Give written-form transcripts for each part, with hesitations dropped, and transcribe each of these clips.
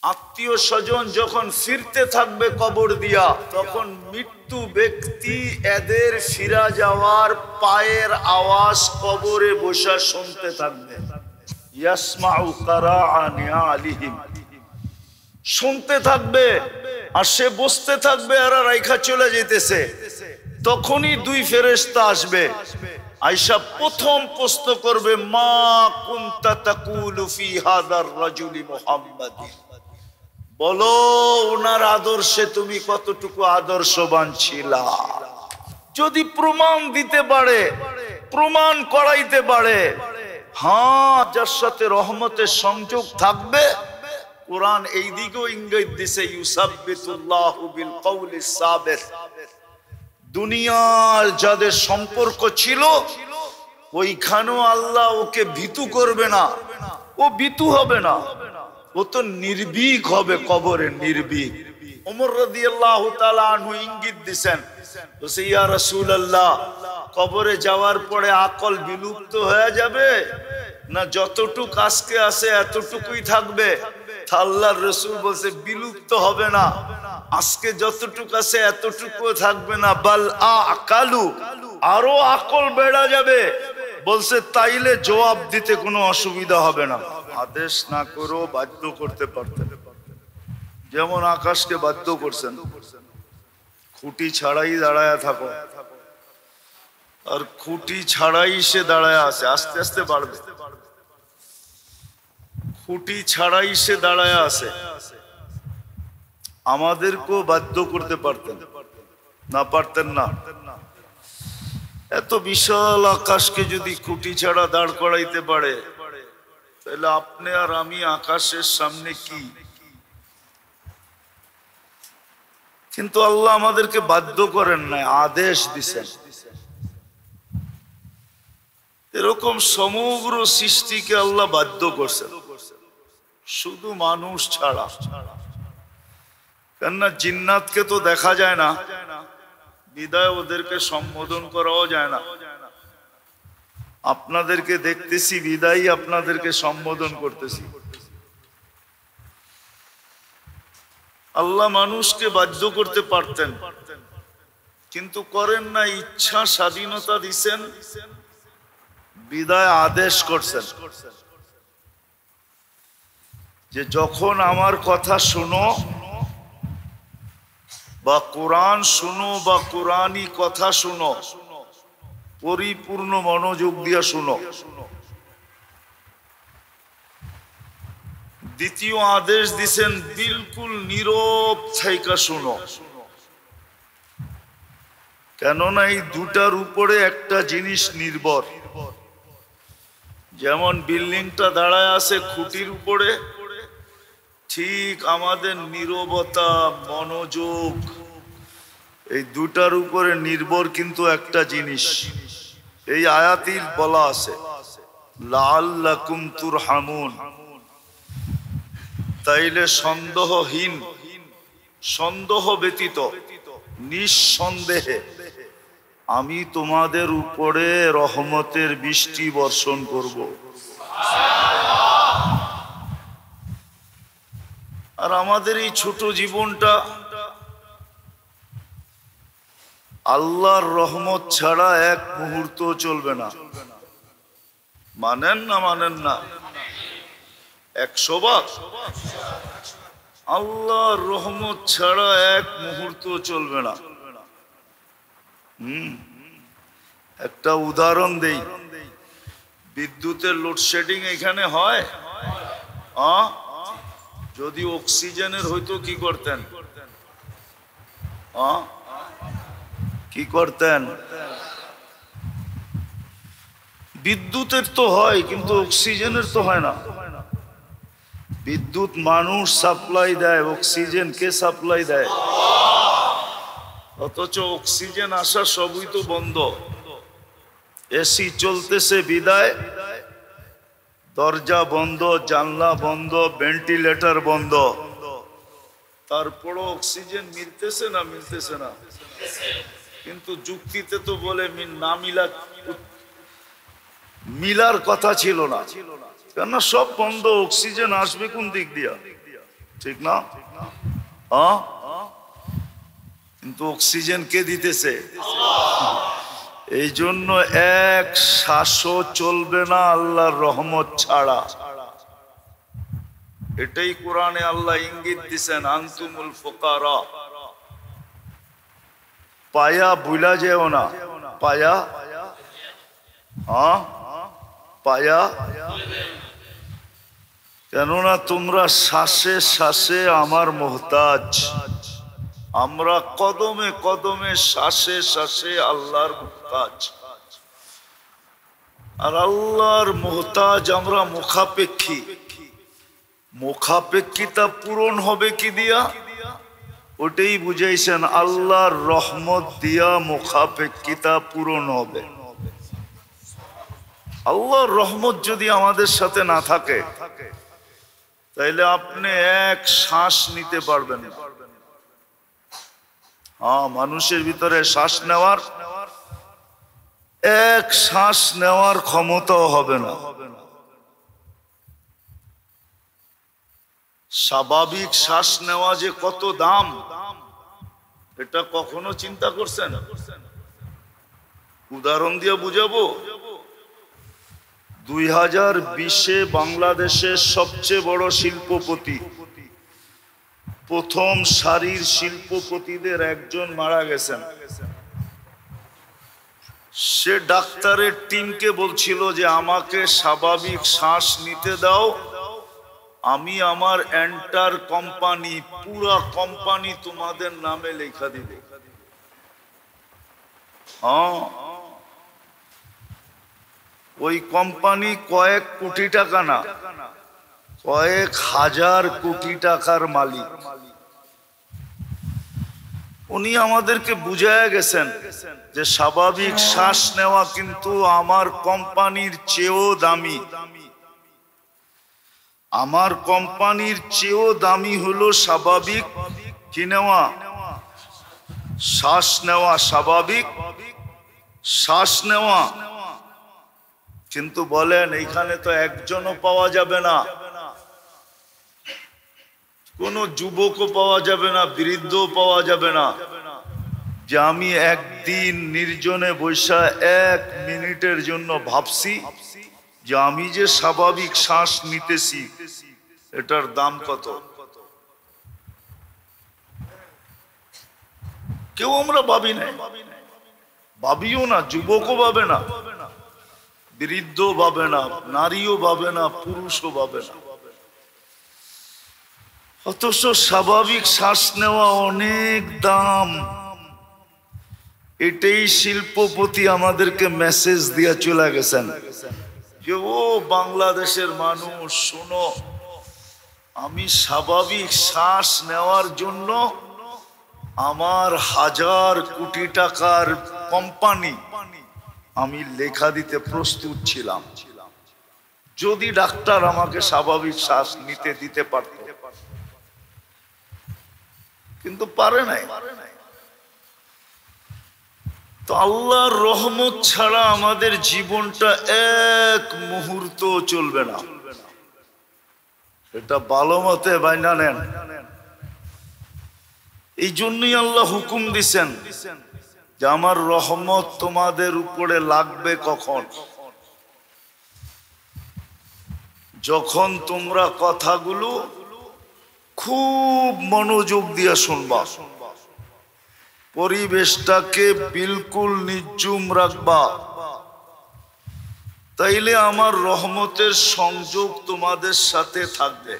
আত্মীয় স্বজন যখন ফিরতে থাকবে কবর দিয়া, তখন মৃত্যু ব্যক্তি এদের ফিরা যাওয়ার পায়ের আওয়াজ কবরে বসা শুনতে থাকবে। ইয়াসমাউ কারাআ নিআলিহিম, শুনতে থাকবে আর সে বসতে থাকবে আর রাইখা চলে যেতেছে। তখনই দুই ফেরেশতা আসবে, আয়েশা প্রথম প্রশ্ন করবে, মা কুনতা তাকুলু ফি হাদার রাজুলি মুহাম্মাদিন, বলো ওনার আদর্শে তুমি কতটুকু আদর্শবান ছিলা। যদি প্রমাণ দিতে পারে, প্রমাণ করাইতে পারে, হ্যাঁ যার সাথে রহমতের সংযোগ থাকবে, কোরআন এই দিকেও ইঙ্গিত দিছে, ইউসাব্বিতুল্লাহু বিল কওলিস সাবিত। দুনিয়ার যাদের সম্পর্ক ছিল ওইখানেও আল্লাহ ওকে ভীতু করবে না, ও ভীতু হবে না, ও তো নির্ভীক হবে কবরে, নির্ভীক। ওমর রাদিয়াল্লাহু তাআলা আনহু ইঙ্গিত দিবেন, বলে ইয়া রাসূলুল্লাহ, কবরে যাওয়ার পরে আকল বিলুপ্ত হয়ে যাবে না যতটুকু আজকে আছে এতটুকুই থাকবে? আল্লাহর রাসূল বলছে বিলুপ্ত হবে না, আজকে যতটুকু আছে এতটুকু থাকবে না, বাল আকালু, আরো আকল বেড়ে যাবে। বলছে তাইলে জবাব দিতে কোনো অসুবিধা হবে না। আদেশ না করেও বাধ্য করতে পারতেন, যেমন আকাশকে বাধ্য করছেন, খুঁটি ছাড়াই দাঁড়ায় থাকো, আর খুঁটি ছাড়াই সে দাঁড়ায় আছে, আস্তে আস্তে বাড়বে, খুঁটি ছাড়াই সে দাঁড়ায় আছে। আমাদেরকেও বাধ্য করতে পারতেন না? পারতেন না? এত বিশাল আকাশকে যদি খুঁটি ছাড়া দাঁড় করাইতে পারে, তাহলে আপনি আর আমি আকাশের সামনে কি? কিন্তু আল্লাহ আমাদেরকে বাধ্য করেন না, আদেশ দিছেন। এরকম সমগ্র সৃষ্টিকে আল্লাহ বাধ্য করছেন, শুধু মানুষ ছাড়া। কেননা জিন্নাতকে তো দেখা যায় না, বিদায় ওদেরকে সম্বোধন করাও যায় না। আপনাদেরকে দেখতেছি বিদায় আপনাদেরকে সম্বোধন করতেছি। আল্লাহ মানুষকে বাধ্য করতে পারতেন, কিন্তু করেন না, ইচ্ছা স্বাধীনতা দিছেন, বিদায় আদেশ করছেন যে যখন আমার কথা শুনো বা কোরআন শুনো বা কোরআনী কথা শুনো, পরিপূর্ণ মনোযোগ দিয়ে শুনো। দ্বিতীয় আদেশ দিছেন, বিলকুল নীরব থাইকা শুনো। কেননা এই দুটার উপরে একটা জিনিস নির্ভর। যেমন বিল্ডিংটা দাঁড়ায় আছে খুঁটির উপরে, ঠিক আমাদের নীরবতা, মনোযোগ, এই দুটার উপরে নির্ভর কিন্তু একটা জিনিস। এই আয়াতির বলা আছে, লাআল্লাকুম তুরহামুন, তাইলে সন্দেহহীন, সন্দেহ ব্যতীত, নিঃসন্দেহে আমি তোমাদের উপরে রহমতের বৃষ্টি বর্ষণ করব। আর আমাদের এই ছোট জীবনটা আল্লাহর রহমত ছাড়া এক মুহূর্ত চলবে না। মানেন না? মানেন না? 100 বার আল্লাহর রহমত ছাড়া এক মুহূর্ত চলবে না। একটা উদাহরণ দেই, বিদ্যুতের লোডশেডিং এখানে হয়, যদি অক্সিজেনের হইতো কি করতেন? কি করতেন? বিদ্যুতের তো হয়, কিন্তু অক্সিজেনের তো হয় না। বিদ্যুৎ মানুষ সাপ্লাই দেয়, অক্সিজেন কে সাপ্লাই দেয়? অথচ অক্সিজেন আসা সবই তো বন্ধ। এসি চলতেছে বিদায়, দরজা বন্ধ, জানলা বন্ধ, ভেন্টিলেটর বন্ধ, তারপরও অক্সিজেন মিলতেছে না? মিলতেছে না? কিন্তু যুক্তিতে তো বলে না মিলার কথা ছিল না, কেননা সব বন্ধ, অক্সিজেন আসবে কোন দিক দিয়া? ঠিক না? হ্যাঁ, কিন্তু অক্সিজেন কে দিতেছে? এই জন্য এক শ্বাসও চলবে না আল্লাহর রহমত ছাড়া। এটাই কোরআনে আল্লাহ ইঙ্গিত দিছেন, আনতুমুল ফুকারা। পায়া ভুলা যেও না, পায়া, হ্যাঁ পায়া, কেননা তোমরা শ্বাসে শ্বাসে আমার মোহতাজ। আমরা কদমে কদমে শ্বাসে শ্বাসে আল্লাহর মোহতাজ। আর আল্লাহর মোহতাজ আমরা মুখাপেক্ষী। মুখাপেক্ষিতা পূরণ হবে কি দিয়া? ওটাই বুঝাইছেন, আল্লাহর রহমত দিয়া মুখাপেক্ষিতা পূরণ হবে। আল্লাহর রহমত যদি আমাদের সাথে না থাকে তাইলে আপনি এক শ্বাস নিতে পারবেন না। হ্যাঁ, মানুষের ভিতরে শ্বাস নেওয়ার, এক শ্বাস নেওয়ার ক্ষমতাও হবে না। স্বাভাবিক শ্বাস নেওয়া যে কত দাম, এটা কখনো চিন্তা করছেন? উদাহরণ দিয়ে বুঝাবো। 2020-এ বাংলাদেশের সবচেয়ে বড় শিল্পপতি, প্রথম সারির শিল্পপতিদের একজন মারা গেছেন। সে ডাক্তারের টিমকে বলছিল যে আমাকে স্বাভাবিক শ্বাস নিতে দাও, আমি আমার এন্টার কোম্পানি, পুরা কোম্পানি তোমাদের নামে লেখা দিব। হ্যাঁ, ওই কোম্পানি কয়েক কোটি টাকা না, কয়েক হাজার কোটি টাকার মালিক। উনি আমাদেরকে বুঝায়া গেছেন যে স্বাভাবিক শ্বাস নেওয়া কিন্তু আমার কোম্পানির চেয়েও দামি। আমার কোম্পানির চেয়েও দামি হলো স্বাভাবিক কি নেওয়া, শ্বাস নেওয়া, স্বাভাবিক শ্বাস নেওয়া। কিন্তু বলেন এইখানে তো একজনও পাওয়া যাবে না, কোন যুবকও পাওয়া যাবে না, বৃদ্ধও পাওয়া যাবে না যে আমি একদিন নির্জনে বৈশা 1 মিনিটের জন্য ভাবছি যে আমি যে স্বাভাবিক শ্বাস নিতেছি এটার দাম কত। কেউ আমরা ভাবি না, ভাবিও না, যুবকও ভাবে না, বৃদ্ধ ভাবে না, নারীও ভাবে না, পুরুষও ভাবে না। অথচ স্বাভাবিক শ্বাস নেওয়া অনেক দাম। এটাই শিল্পপতি আমাদেরকে মেসেজ দিয়ে চলে গেছেন যে ও বাংলাদেশের মানুষ শোনো, আমি স্বাভাবিক শ্বাস নেওয়ার জন্য আমার হাজার কোটি টাকার কোম্পানি আমি লেখা দিতে প্রস্তুত ছিলাম যদি ডাক্তার আমাকে স্বাভাবিক শ্বাস নিতে দিতে পারত, কিন্তু পারে নাই। তো আল্লাহর রহমত ছাড়া আমাদের জীবনটা এক মুহূর্ত চলবে না, এটা ভালো মতে বাইনা নেন। এই জন্যই আল্লাহ হুকুম দিছেন যে আমার রহমত তোমাদের উপরে লাগবে কখন, যখন তোমরা কথাগুলো খুব মনোযোগ দিয়ে শুনবা, পরিবেশটাকে বিলকুল নির্জুম রাখবা, তাইলে আমার রহমতের সংযোগ তোমাদের সাথে থাকবে।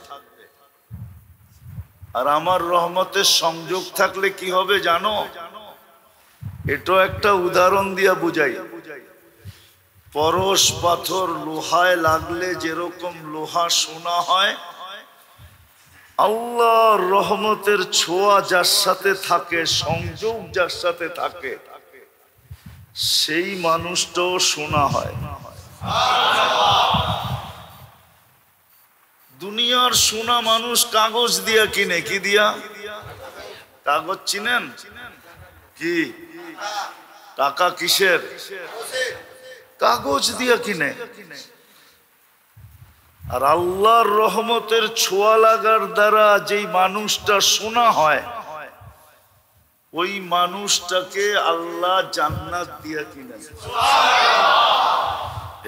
আর আমার রহমতের সংযোগ থাকলে কি হবে জানো? এটা একটা উদাহরণ দিয়া বুঝাই। পরশ পাথর লোহায় লাগলে যেরকম লোহা সোনা হয়, আল্লাহর রহমতের ছোঁয়া যার সাথে থাকে, সংযোগ যার সাথে থাকে, সেই মানুষটাও সোনা হয়। দুনিয়ার সোনা মানুষ কাগজ দিয়া কিনে, কি দিয়া? কাগজ চিনেন কি? টাকা কিসের? কাগজ দিয়া কিনে। আর আল্লাহর রহমতের ছোঁয়া লাগার দ্বারা যেই মানুষটা শোনা হয়, ওই মানুষটাকে আল্লাহ জান্নাত দিয়া কিনেন।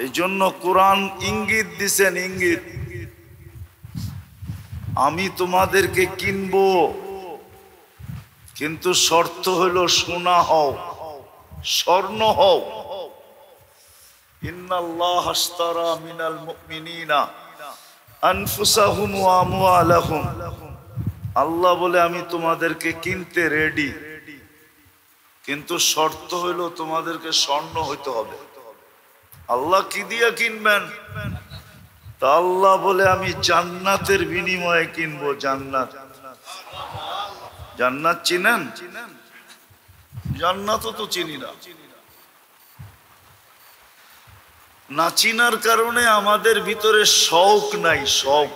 এই জন্য কোরআন ইঙ্গিত দিছেন, ইঙ্গিত, আমি তোমাদেরকে কিনবো, কিন্তু শর্ত হলো সোনা হও, স্বর্ণ হও। ইন্নাল্লাহ আশতারা মিনাল মুমিনিনা আনফুসাহুম ওয়া আমওয়ালাহুম, আল্লাহ বলে আমি তোমাদেরকে কিনতে রেডি, কিন্তু শর্ত হলো তোমাদেরকে স্বর্ণ হইতে হবে। আল্লাহ কি দিয়া কিনবেন? তা আল্লাহ বলে আমি জান্নাতের বিনিময়ে কিনবো। জান্নাত, জান্নাত চিনেন? জান্নাতও তো চিনি না। না চিনার কারণে আমাদের ভিতরে শৌক নাই। শৌক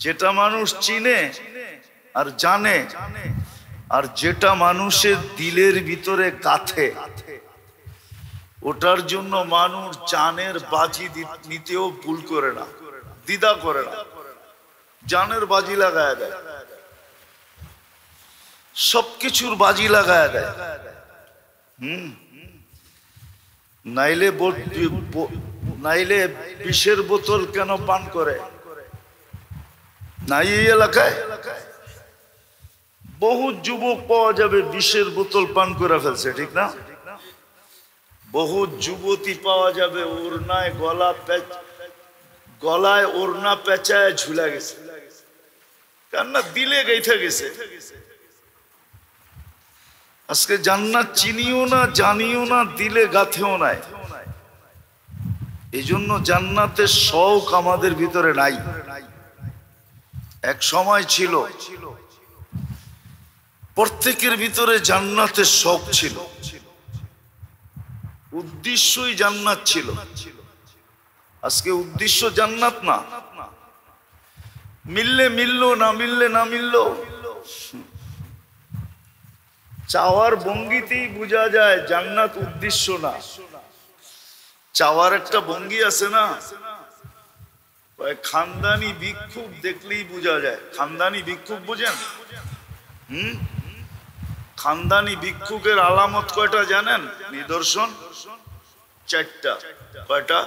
যেটা মানুষ চিনে আর জানে, আর যেটা মানুষের দিলের ভিতরে গাথে, ওটার জন্য মানুষ জানের বাজি নিতেও ভুল করে না, দ্বিধা করে না, জানের বাজি লাগায় দেয়, সবকিছুর বাজি লাগায় দেয়। নাইলে বিষের বোতল কেন পান করে? নাই এই এলাকায় বহু যুবক পাওয়া যাবে বিষের বোতল পান করে ফেলছে, ঠিক না? বহু যুবতী পাওয়া যাবে ওড়নায় গলায় ওড়না পেঁচায় ঝুলা গেছে, কেননা দিলে গেইথা গেছে। আজকে জান্নাত চিনিও না, জানিও না, দিলে গাথেও নাই। এই জন্য জান্নাতের শৌক আমাদের ভিতরে নাই। এক সময় ছিল প্রত্যেকের ভিতরে জান্নাতের শৌক ছিল, উদ্দেশ্যই জান্নাত ছিল। আজকে উদ্দেশ্য জান্নাত না, মিললে মিললো, না মিললে না মিললো। চাওয়ার ভঙ্গিতেই বোঝা যায় জান্নাত উদ্দেশ্য না। চাওয়ার একটা ভঙ্গি আছে না, খানদানি ভিক্ষুক দেখলেই বোঝা যায়। খানদানি ভিক্ষুক বুঝেন? খানদানি ভিক্ষুকের আলামত কয়টা জানেন? নিদর্শন চারটা। কয়টা?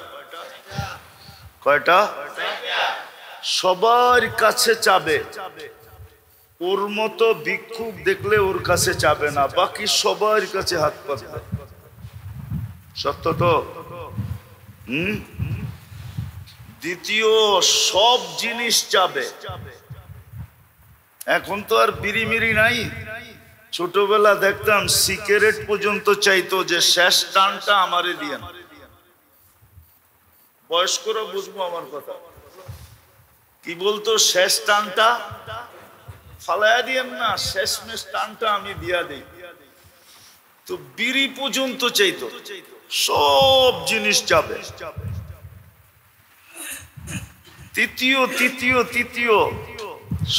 কয়টা? সবার কাছে চাবে, ওর মতো ভিক্ষুক দেখলে ওর কাছে চাবে না, বাকি সবার কাছে হাত পাতবে। সত্য তো? দ্বিতীয়, সব জিনিস চাবে। এখন তো আর বিড়ি মিড়ি নাই। ছোটবেলা দেখতাম সিগারেট পর্যন্ত চাইতো যে শেষ টানটা আমারে দিয়েন। বয়স্করা বুঝবো আমার কথা। কি বলতো? শেষ টানটা ফালাইয়া দিয়েন না, শেষমেশ টানটা আমি দিয়া দিই। তো বিড়ি পর্যন্ত চাইতো, সব জিনিস চাবে। তৃতীয়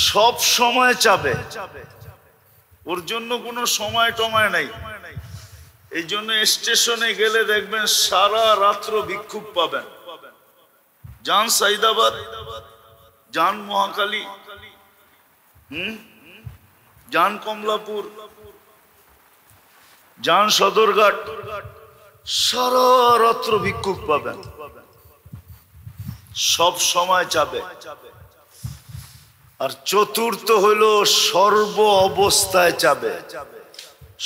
সব সময় চাবে, ওর জন্য কোনো সময় টময় নাই। এই জন্য স্টেশনে গেলে দেখবেন সারা রাত্র ভিক্ষুক পাবেন। যান সাইদাবাদ, যান মহাকালী, যান কমলাপুর, যান সদরঘাট, সারা রাত্র ভিক্ষুক পাবেন। সব সময় চাবে। আর চতুর্থ হইল সর্ব অবস্থায় চাবে।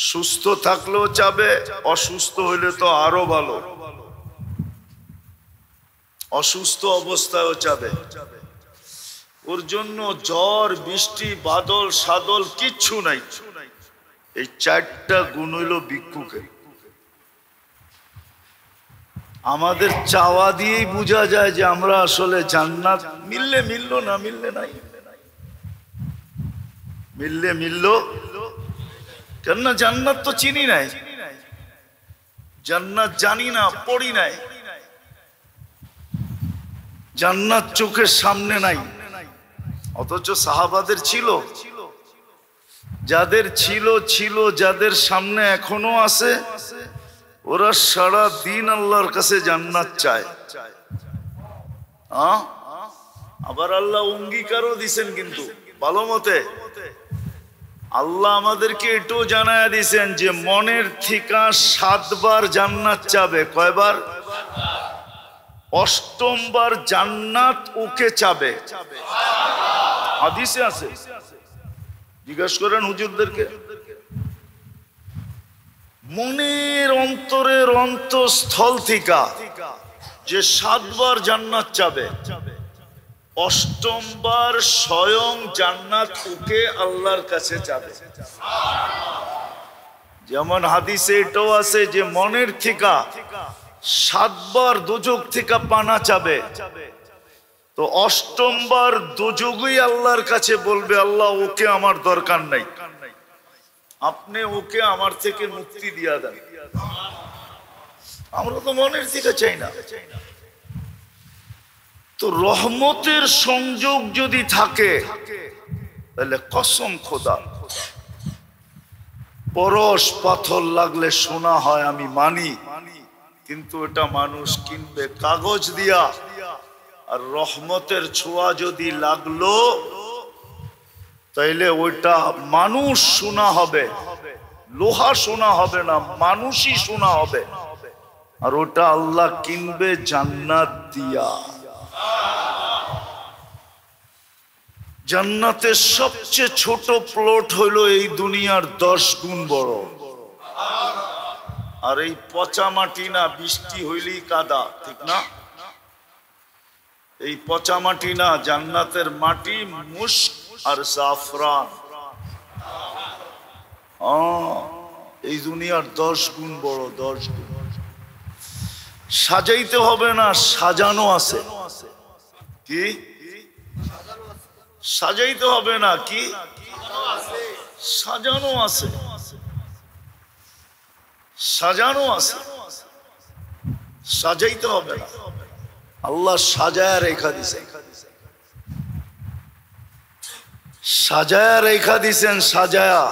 সুস্থ থাকলেও চাবে, অসুস্থ হইলে তো আরো ভালো, অসুস্থ অবস্থায়ও চাবে। ওর জন্য ঝড় বৃষ্টি বাদল সাদল কিচ্ছু নাই। এই চারটা গুণ হইল ভিক্ষুকের। আমাদের চাওয়া দিয়েই বোঝা যায় যে আমরা আসলে জান্নাত মিললে মিললো, না মিললে নাই। মিললে মিললো, কেননা জান্নাত তো চিনি নাই, জান্নাত জানি না, পড়ি নাই, জান্নাত চোখের সামনে নাই। অথচ সাহাবাদের ছিল, যাদের ছিল, যাদের সামনে এখনো আছে, ওরা সারা দিন আল্লাহর কাছে জান্নাত চায়। আবার আল্লাহ অঙ্গীকারও দিছেন, কিন্তু ভালো মতে আল্লাহ আমাদেরকে এটাও জানায় দিছেন যে মনের থেকে 7 বার জান্নাত চাবে। কয়বার? 8ম বার জান্নাত ওকে চাবে। হাদিসে আছে, জিজ্ঞেস করেন হুজুরদেরকে। মনের অন্তরের অন্তঃস্থল থেকে যে 7 বার জান্নাত চাবে, 8ম বার স্বয়ং জান্নাত ওকে আল্লাহর কাছে চাবে। যেমন হাদিসে এটাও আছে যে মনের থেকে 7 বার দোজখ থেকে পানা চাবে, তো 8ম বার দোজখই আল্লাহর কাছে বলবে আল্লাহ ওকে আমার দরকার নাই, আপনি ওকে আমার থেকে মুক্তি দিয়া দেন। আমরা তো মনের থেকে চাই না। তো রহমতের সংযোগ যদি থাকে তাহলে কসম খোদা, পরশ পাথর লাগলে সোনা হয় আমি মানি, কিন্তু এটা মানুষ কিনবে কাগজ দিয়া। আর রহমতের ছোঁয়া যদি লাগলো তাইলে ওইটা মানুষ সোনা হবে, লোহা সোনা হবে না, মানুষই সোনা হবে। আর ওটা আল্লাহ কিনবে জান্নাত দিয়া। জান্নাতের সবচেয়ে ছোট প্লট হইলো এই দুনিয়ার 10 গুণ বড়। আর এই পচা মাটি না, বৃষ্টি হইলেই কাদা, ঠিক না? এই পচা মাটি না, জান্নাতের মাটি মুস্ক আর জাফরান। এই দুনিয়ার 10 গুণ বড়, 10 গুণ। সাজাইতে হবে না, সাজানো আছে। কি সাজাইতে হবে না, কি সাজানো আছে, সাজানো আছে, সাজাইতে হবে না। আল্লাহ সাজায়া রেখা দিছেন, সাজায়া রেখা দিছেন, সাজায়া।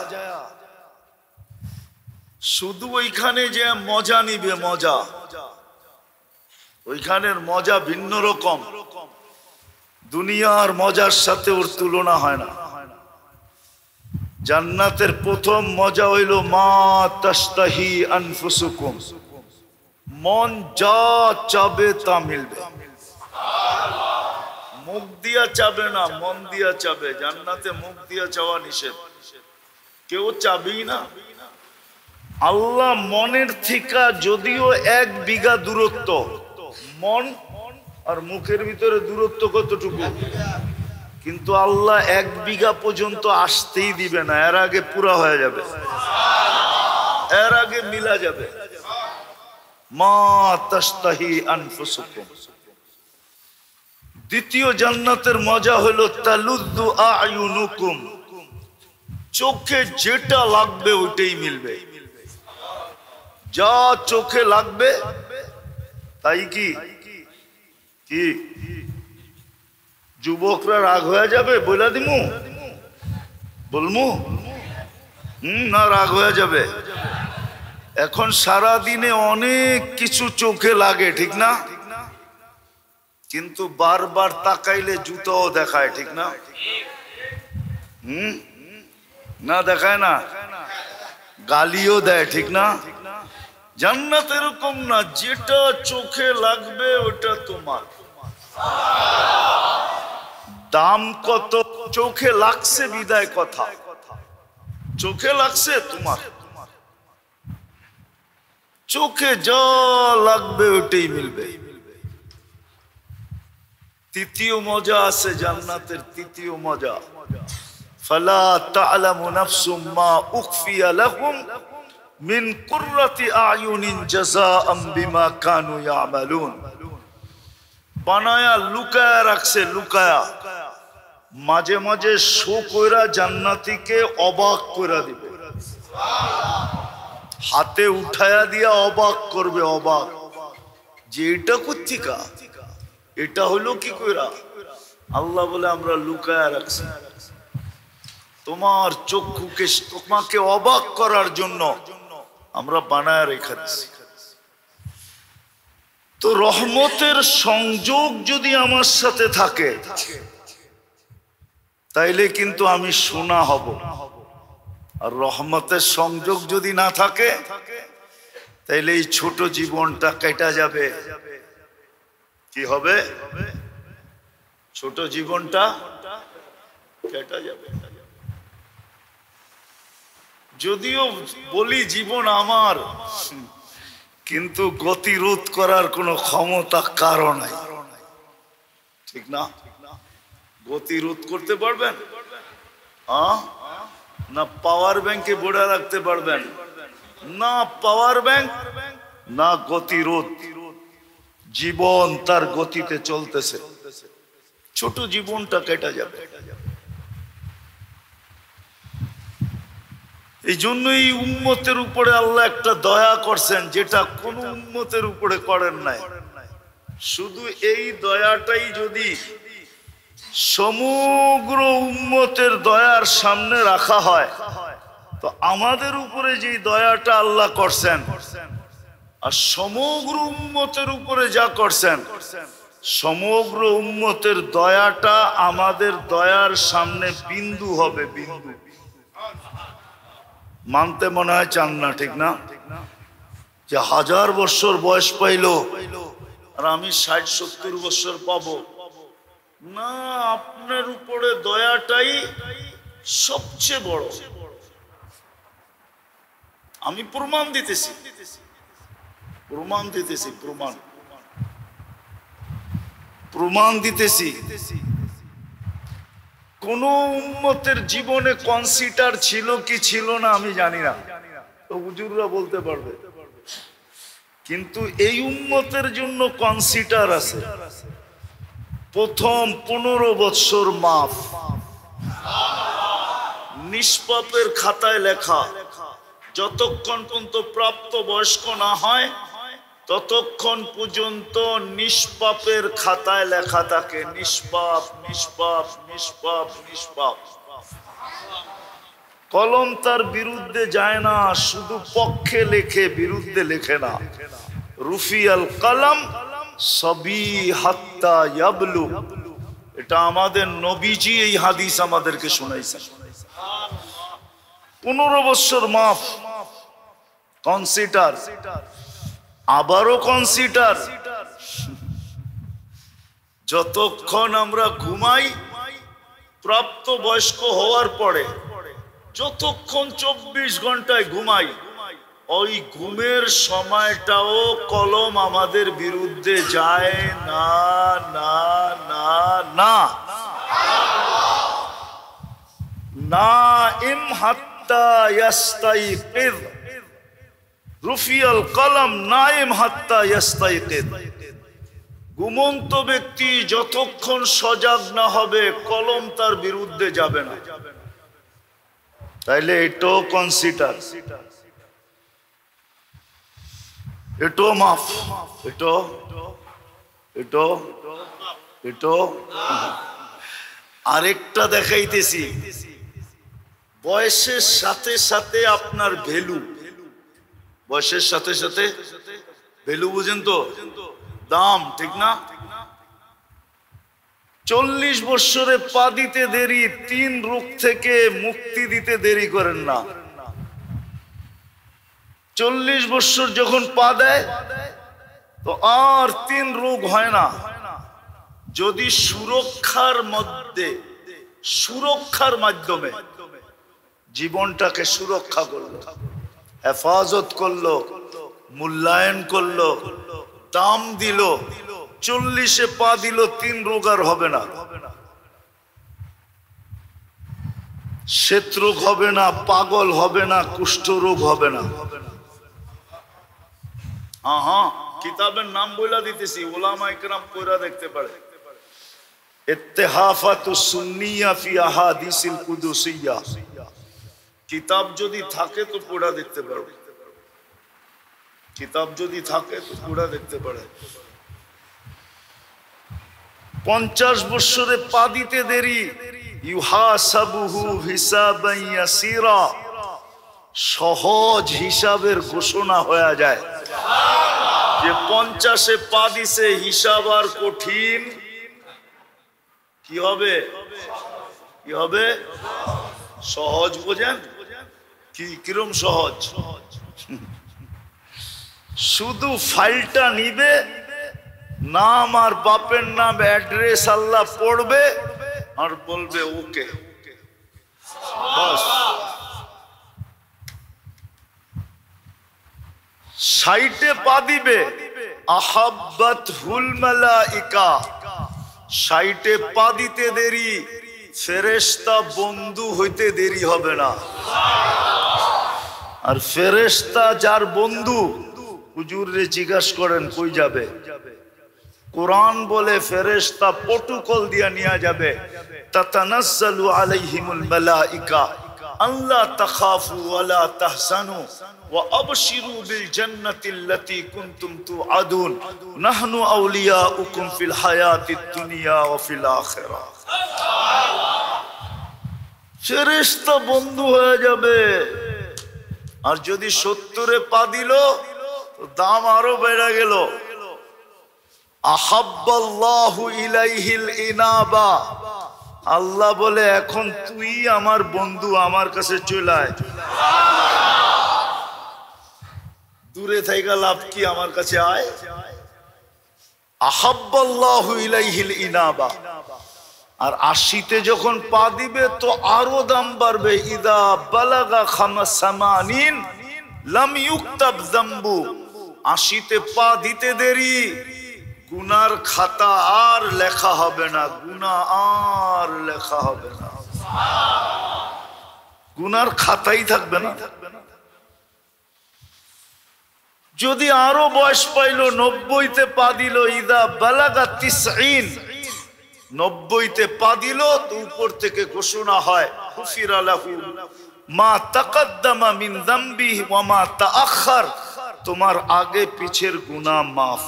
শুধু ওইখানে যে মজা নিবে, মজা, ওইখানের মজা ভিন্ন রকম। দুনিয়ার মজার সাথে ওর তুলনা হয় না। জান্নাতের প্রথম মজা হইল মা তাশতাহি আনফুসুকুম, মন যা চাবে তা মিলবে। মুখ দিয়া চাবে না, মন দিয়া চাবে। জান্নাতে মুখ দিয়া চাওয়া নিষেধ, কেউ চাবেই না। আল্লাহ মনের থেকে যদিও 1 বিঘা দূরত্ব, মন আর মুখের ভিতরে দূরত্ব কতটুকু, কিন্তু আল্লাহ 1 বিঘা পর্যন্ত আসতেই দিবে না, এর আগে পুরা হয়ে যাবে, এর আগে মিলা যাবে। মা তাশতাহি আনফুসুকুম। দ্বিতীয় জান্নাতের মজা হলো তালুদ্দু আয়ুনুকুম, চোখে যেটা লাগবে ওইটাই মিলবে। যা চোখে লাগবে তাই। কি কি যুবকরা রাগ হয়ে যাবে বলে দিমু, বলমু? না, রাগ হয়ে যাবে। এখন সারা দিনে অনেক কিছু চোখে লাগে, ঠিক না? কিন্তু বারবার তাকাইলে জুতাও দেখায়, ঠিক না? না দেখায় না, গালিও দেয়, ঠিক না? জান্নাত এরকম না, যেটা চোখে লাগবে ওটা তোমার। দাম কত চোখে লাগছে বিদায় কথা, চোখে লাগছে তোমার, চোখে যা লাগবে ওটাই মিলবে। তৃতীয় মজা আছে জান্নাতের, তৃতীয় মজা ফালা তা'লামু নাফসুম মা উখফিয়া লাহুম মিন কুররাতি আয়ুনিন জাযাআম বিমা কানু ইয়ামালুন। বানায়া লুকায়া রাখছে, লুকায়া। মাঝে মাঝে শো কইরা জান্নাতীকে অবাক কইরা দিবে, হাতে উঠায়া দিয়া অবাক করবে, অবাক যে এটা কোত্থেকা, এটা হলো কি কইরা। আল্লাহ বলে আমরা লুকায়া রাখছি তোমার চক্ষুকে, তোমাকে অবাক করার জন্য আমরা বানায়া রেখে দিছি। তো তো রহমতের সংযোগ যদি আমার সাথে থাকে তাইলে কিন্তু আমি শোনা হব, আর রহমতের সংযোগ যদি না থাকে তাইলে এই ছোট জীবনটা কেটে যাবে। কি হবে? ছোট জীবনটা কেটে যাবে। যদিও বলি জীবন আমার, কিন্তু গতিরোধ করার কোনো ক্ষমতা কারো নাই, ঠিক না? গতিরোধ করতে পারবেন? না পাওয়ার ব্যাংকে বোড়া রাখতে পারবেন? না পাওয়ার ব্যাংক না গতিরোধ। জীবন তার গতিতে চলতেছে, ছোট জীবনটা কেটে যাবে। এই জন্য এই উম্মতের উপরে আল্লাহ একটা দয়া করছেন, যেটা কোন উম্মতের উপরে করেন নাই। শুধু এই দয়াটাই যদি সমগ্র উম্মতের দয়ার সামনে রাখা হয়, তো আমাদের উপরে যে দয়াটা আল্লাহ করছেন আর সমগ্র উম্মতের উপরে যা করছেন, সমগ্র উম্মতের দয়াটা আমাদের দয়ার সামনে বিন্দু হবে, বিন্দু। মানতে মনে হয় চান না, ঠিক না? যে 1000 বছর বয়স পাইল আর আমি 60-70 বছর পাবো না, আপনার উপরে দয়াটাই সবচেয়ে বড়। আমি প্রমাণ দিতেছি, প্রমাণ দিতেছি। কোন উম্মতের জীবনে কনসিডার ছিল কি ছিল না আমি জানি না, তো হুজুররা বলতে পারবে, কিন্তু এই উম্মতের জন্য কনসিডার আছে। প্রথম 15 বছর মাফ, নিষ্পাপের খাতায় লেখা। যতক্ষণ পর্যন্ত প্রাপ্ত বয়স্ক না হয় ততক্ষণ পর্যন্ত নিষ্পাপের খাতায় লেখা থাকে, নিষ্পাপ নিষ্পাপ নিষ্পাপ নিষ্পাপ। কলম তার বিরুদ্ধে যায় না, শুধু পক্ষে লেখে, বিরুদ্ধে লেখে না। রুফিয়াল কলম সবি হাত্তা ইয়াবলু, এটা আমাদের নবীজি এই হাদিস আমাদেরকে শোনাইছেন। 15 বছর মাফ, কনসিডার, আবারও কনসিডার। যতক্ষণ আমরা ঘুমাই প্রাপ্ত বয়স্ক হওয়ার পরে, যতক্ষণ 24 ঘন্টায় ঘুমাই, ওই ঘুমের সময়টাও কলম আমাদের বিরুদ্ধে যায় না, না না না। নাইম হাত্তা ইয়াস্তাইকিজ, রুফিয়াল কলম নাইম হাত্তা ইয়াস্তাইকিজ। ঘুমন্ত ব্যক্তি যতক্ষণ সজাগ না হবে কলম তার বিরুদ্ধে যাবে না। তাইলে এটাও কনসিডার, এটাও মাফ, এটাও। আরেকটা দেখাইতেছি, বয়সের সাথে সাথে আপনার ভ্যালু, বয়সের সাথে সাথে ভ্যালু, বুঝেন তো? দাম, ঠিক না? 40 বছরে পা দিতে দেরি 3 রোগ থেকে মুক্তি দিতে দেরি করেন না। 40 বছর যখন পা দেয় তো আর 3 রোগ হয় না, যদি সুরক্ষার মাধ্যমে জীবনটাকে সুরক্ষা করলো, হেফাজত করলো, মূল্যায়ন করলো, দাম দিল, 40-এ পা দিল, 3 রোগ আর হবে না। শ্বেতরোগ হবে না, পাগল হবে না, কুষ্ঠ রোগ হবে না। হ্যাঁ, কিতাবের নাম বইলা দিতেছি, ওলামা ইকরাম পড়া দেখতে পারে। ইত্তেহাফাতুস সুন্নিয়া ফি আহাদিসিল কুদুসিয়া, কিতাব যদি থাকে তো পড়া দেখতে পারো, কিতাব যদি থাকে তো পড়া দেখতে পারে। 50 বছরে পা দিতে দেরি, ইউহাসাবুহু হিসাবান ইয়াসিরা, সহজ হিসাবের ঘোষণা হয়ে যায়। যে 50-এ পা দিছে হিসাব আর কঠিন কি হবে? কি হবে? সহজ বোঝেন? কি কিরম সহজ? শুধু ফাইলটা নিবে, নাম আর বাপের নাম অ্যাড্রেস আল্লাহ পড়বে আর বলবে ওকে, বাস। 60-এ পা দিবে, আহাব্বাত হুল মালাইকা। 60-এ পা দিতে দেরি, ফেরেশতা বন্ধু হইতে দেরি হবে না। আর ফেরেশতা যার বন্ধু, হুজুরে জিজ্ঞাসা করেন কই যাবে? কোরআন বলে ফেরেশতা প্রটোকল দিয়া নিয়ে যাবে। তাতানাজ্জালু আলাইহিমুল মালাইকা আল্লা তাখাফু ওয়ালা তাহজানু ওয়া আবশিরু বিল জান্নাতিল্লাতী কুনতুম তুআদুন নাহনু আউলিয়াউকুম ফিল হায়াতিদ দুনিয়া ওয়া ফিল আখিরাহ। ফেরেশতা বন্ধু হয়ে যাবে। আর যদি 70-এ পা দিল তো দাম আরো বেড়ে গেল। আহাব্বাল্লাহু ইলাইহিল ইনাবা, আল্লাহ বলে এখন তুই আমার বন্ধু, আমার কাছে চলে আয়। দূরে থেকে লাভ কি, আমার কাছে আয়। আহাব্বাল্লাহু ইলাইহিল ইনাবা। আর 80-তে যখন পা দিবে তো আরো দাম বাড়বে। ইদা বালাগা খামাসামানিন লাম ইউক্তাব যামবু। 80-তে পা দিতে দেরি, গুনার খাতা আর লেখা হবে না, গুনাহ আর লেখা হবে না, গুনার খাতাই থাকবে না। যদি আরো বয়স পাইল, 90-তে পা দিল, ইদা বালাগা 90, 90-তে পা দিল তো উপর থেকে ঘোষণা হয় গুফিরা লাহু মা তাকাদ্দামা মিন যামবিহি ওয়া মা তাআখার, তোমার আগে পিছের গুনাহ মাফ।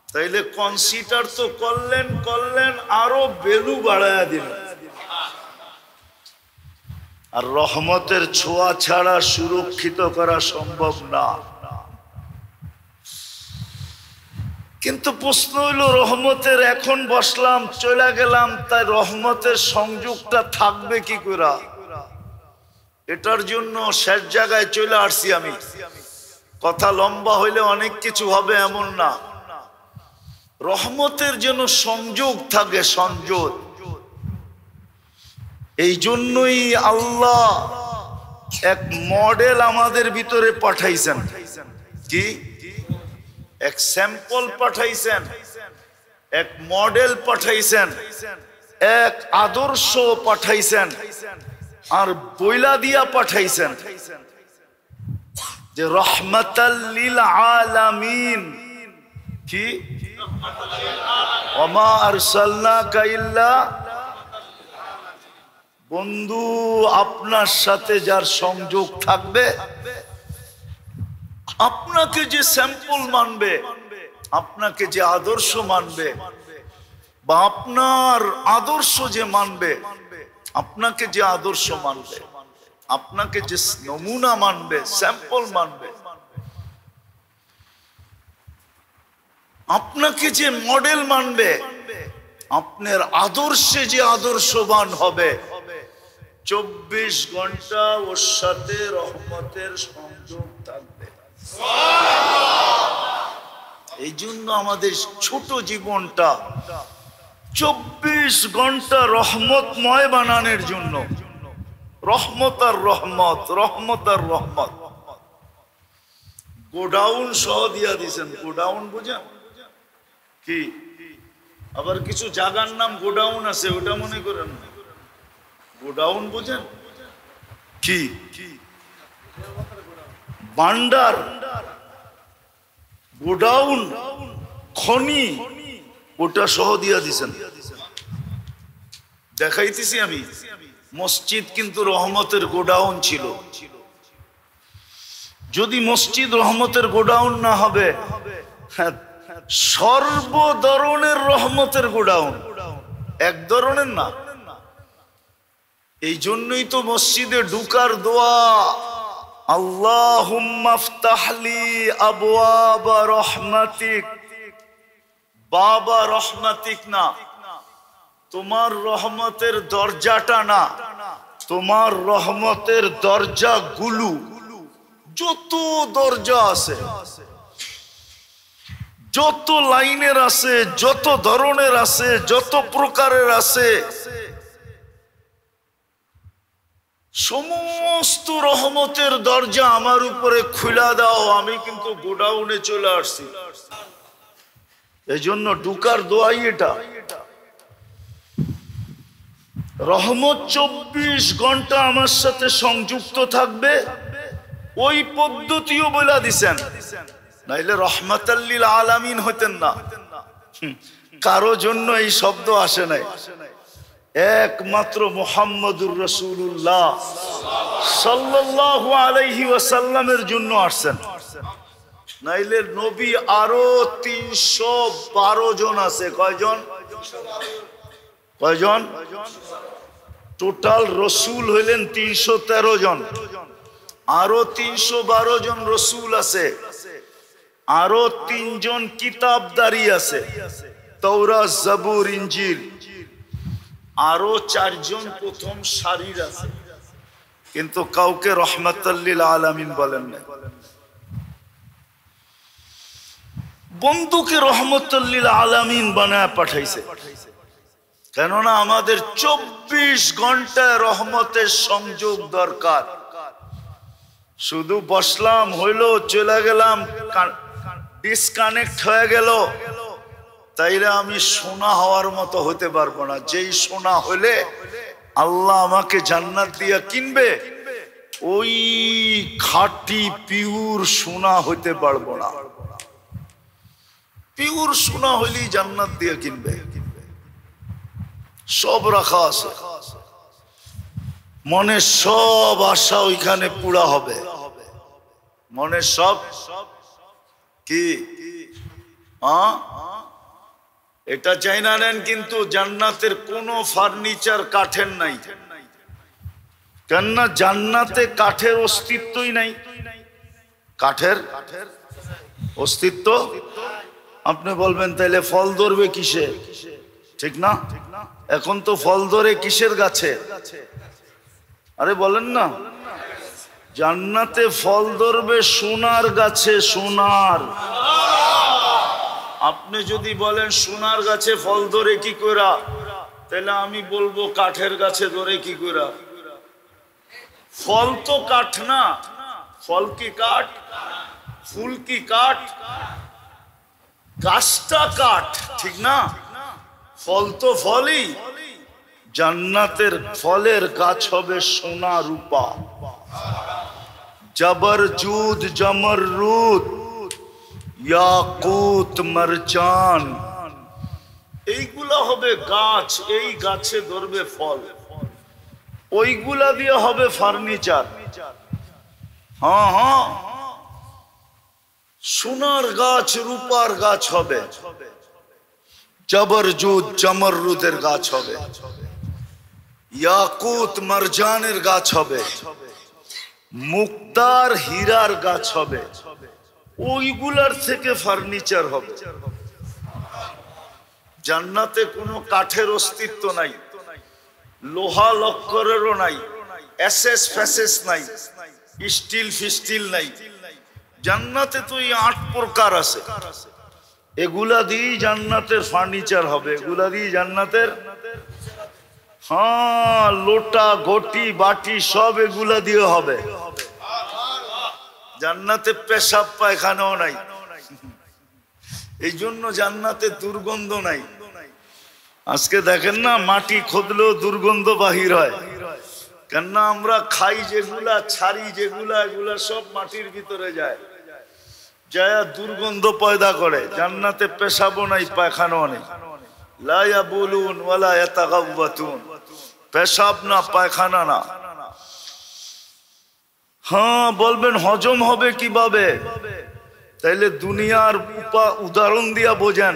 তাইলে কনসিডার তো করলেন আরো ভ্যালু বাড়ায়া দিলেন। আর রহমতের ছোঁয়া ছাড়া সুরক্ষিত করা সম্ভব না। কিন্তু প্রশ্ন হইল রহমতের, এখন বসলাম চলে গেলাম, তাই রহমতের সংযোগটা থাকবে কি করে? এটার জন্য শেষ জায়গায় চলে আসছি আমি। কথা লম্বা হইলে অনেক কিছু হবে এমন না। রহমতের যেন সংযোগ থাকে, সংযোগ। এই জন্যই আল্লাহ এক মডেল আমাদের ভিতরে পাঠাইছেন। কি? এক স্যাম্পল পাঠাইছেন, এক মডেল পাঠাইছেন, এক আদর্শ পাঠাইছেন, আর বইলা দিয়া পাঠাইছেন যে রহমাতাল লিল আলামিন। কি? ওমা আরসালনাকা ইল্লা, বন্ধু আপনার সাথে যার সংযোগ থাকবে, আপনাকে যে স্যাম্পল মানবে, আপনাকে যে আদর্শ মানবে, বা আপনার আদর্শ যে মানবে, আপনাকে যে আদর্শ মানবে, আপনাকে যে নমুনা মানবে, স্যাম্পল মানবে, আপনাকে যে মডেল মানবে, আপনার আদর্শে যে আদর্শবান হবে, 24 ঘন্টা ওর সাথে রহমতের সংযোগ থাকবে। এই জন্য আমাদের ছোট জীবনটা 24 ঘন্টা রহমতময় বানানোর জন্য, রহমত আর রহমত, রহমত আর রহমত। গোডাউন সহ দিয়া দিয়েছেন। গোডাউন বুঝেন কি? আবার কিছু জায়গার নাম গোডাউন আছে, ওটা মনে করেন না। গোডাউন বুঝেন কি? ভান্ডার, গোডাউন, খনি, ওটা সহ দিয়া দিছেন। দেখাইতেছি আমি। মসজিদ কিন্তু রহমতের গোডাউন ছিল। যদি মসজিদ রহমতের গোডাউন না হবে, সর্ব ধরনের রহমতের গোডাউন, এক ধরনের না। এই জন্যই তো মসজিদে ঢুকার দোয়া আল্লাহুম্মা ইফতাহলি আবওয়াবা রাহমাতিক, বাবা রহমাতিক না, তোমার রহমতের দরজাটা না, তোমার রহমতের দরজাগুলো, যত দরজা আছে, যত লাইনের আছে, যত ধরনের আছে, যত প্রকারের আছে, সমস্ত রহমতের দরজা আমার উপরে খুলে দাও। আমি কিন্তু গোডাউনে চলে আসছি, এই জন্য ঢুকার দোয়াই এটা। রহমত 24 ঘন্টা আমার সাথে সংযুক্ত থাকবে, ওই পদ্ধতিও বলে দিছেন, নাইলে রহমাতাল লিল আলামিন হতেন না। কারো জন্য এই শব্দ আসে নাই, একমাত্র মুহাম্মদুর রাসূলুল্লাহ সাল্লাল্লাহু আলাইহি ওয়াসাল্লামের জন্য আসছেন। নাইলে নবী আরো 312 জন আছে। কয়জন? কয়জন? টোটাল রসুল হইলেন 313 জন, আরো 312 জন রসুল আছে, আরো 3 জন কিতাবদারি আছে, তাওরাত, জাবুর, ইনজিল, আরো 4 জন প্রথম সারির আছে, কিন্তু কাউকে রহমাতাল লিল আলামিন বলেন না। বন্ধুকে রহমাতুল লিল আলামিন বানায় পাঠাইছে, কেননা আমাদের 24 ঘন্টায় রহমতের সংযোগ দরকার। শুধু বসলাম, হইলো, চলে গেলাম, ডিসকানেক্ট হয়ে গেল, তাইলে আমি সোনা হওয়ার মতো হতে পারবো না। যেই সোনা হইলে আল্লাহ আমাকে জান্নাত দিয়া কিনবে, ওই খাঁটি পিওর সোনা হইতে পারবো না। পিওর সোনা হইলেই জান্নাত দিয়ে কিনবে। সব রাখা আছে, মনের সব আশা ওইখানে পুরা হবে। মনের সব কি এটা চাই না নেন, কিন্তু জান্নাতের কোনো ফার্নিচার কাঠের নাই, কেননা জান্নাতে কাঠের অস্তিত্বই নাই। কাঠের অস্তিত্ব, আপনি বলবেন তাইলে ফল ধরবে কিসে? ঠিক না? এখন তো ফল ধরে কিসের গাছে? আরে বলেন না, জান্নাতে ফল ধরবে সোনার গাছে। সোনার, আপনি যদি বলেন সোনার গাছে ফল ধরে কি কইরা, তাহলে আমি বলবো কাঠের গাছে ধরে কি কইরা। ফল তো কাঠ না, ফল কি কাঠ? ফুল কি কাঠ? গাছটা কাঠ, ঠিক না? ফল তো ফলই। জান্নাতের ফলের গাছ হবে সোনা রূপা, জবরজুদ, জমরুদ, ইয়াকুত, মারজান, এইগুলা হবে গাছ। এই গাছে ধরবে ফল, ওইগুলা দিয়ে হবে ফার্নিচার। হ্যাঁ হ্যাঁ, সোনার গাছ, রূপার গাছ হবে, জবরজুদ, জমরুদের গাছ হবে, ইয়াকুত, মারজানের গাছ হবে, মুক্তার, হীরার গাছ হবে, ওইগুলার থেকে ফার্নিচার হবে। জান্নাতে কোনো কাঠের অস্তিত্ব নাই, লোহা লক্করেরও নাই, এসএস ফেসেস নাই, স্টিল ফিস্টিল নাই। জান্নাতে তো এই 8 প্রকার আছে, এগুলা দিয়ে জান্নাতের ফার্নিচার হবে, এগুলা দিয়ে জান্নাতের, হ্যাঁ, লোটা, ঘটি, বাটি সব এগুলা দিয়ে হবে। জান্নাতে পেশাব পায়খানাও নাই, এই জন্য জান্নাতে দুর্গন্ধ নাই। আজকে দেখেন না, মাটি খুদলেও দুর্গন্ধ বাহির হয়, কেননা আমরা খাই যেগুলা, ছাড়ি যেগুলা, এগুলা সব মাটির ভিতরে যায়, যায় দুর্গন্ধ পয়দা করে। জান্নাতে পেশাবও নাই, পায়খানাও নেই। লা ইয়াবুলুন ওয়ালা ইয়াতাগাওয়াতুন, পেশাব না, পায়খানা না। হ্যাঁ, বলবেন হজম হবে কিভাবে? তাইলে দুনিয়ার উদাহরণ দিয়া বোঝেন।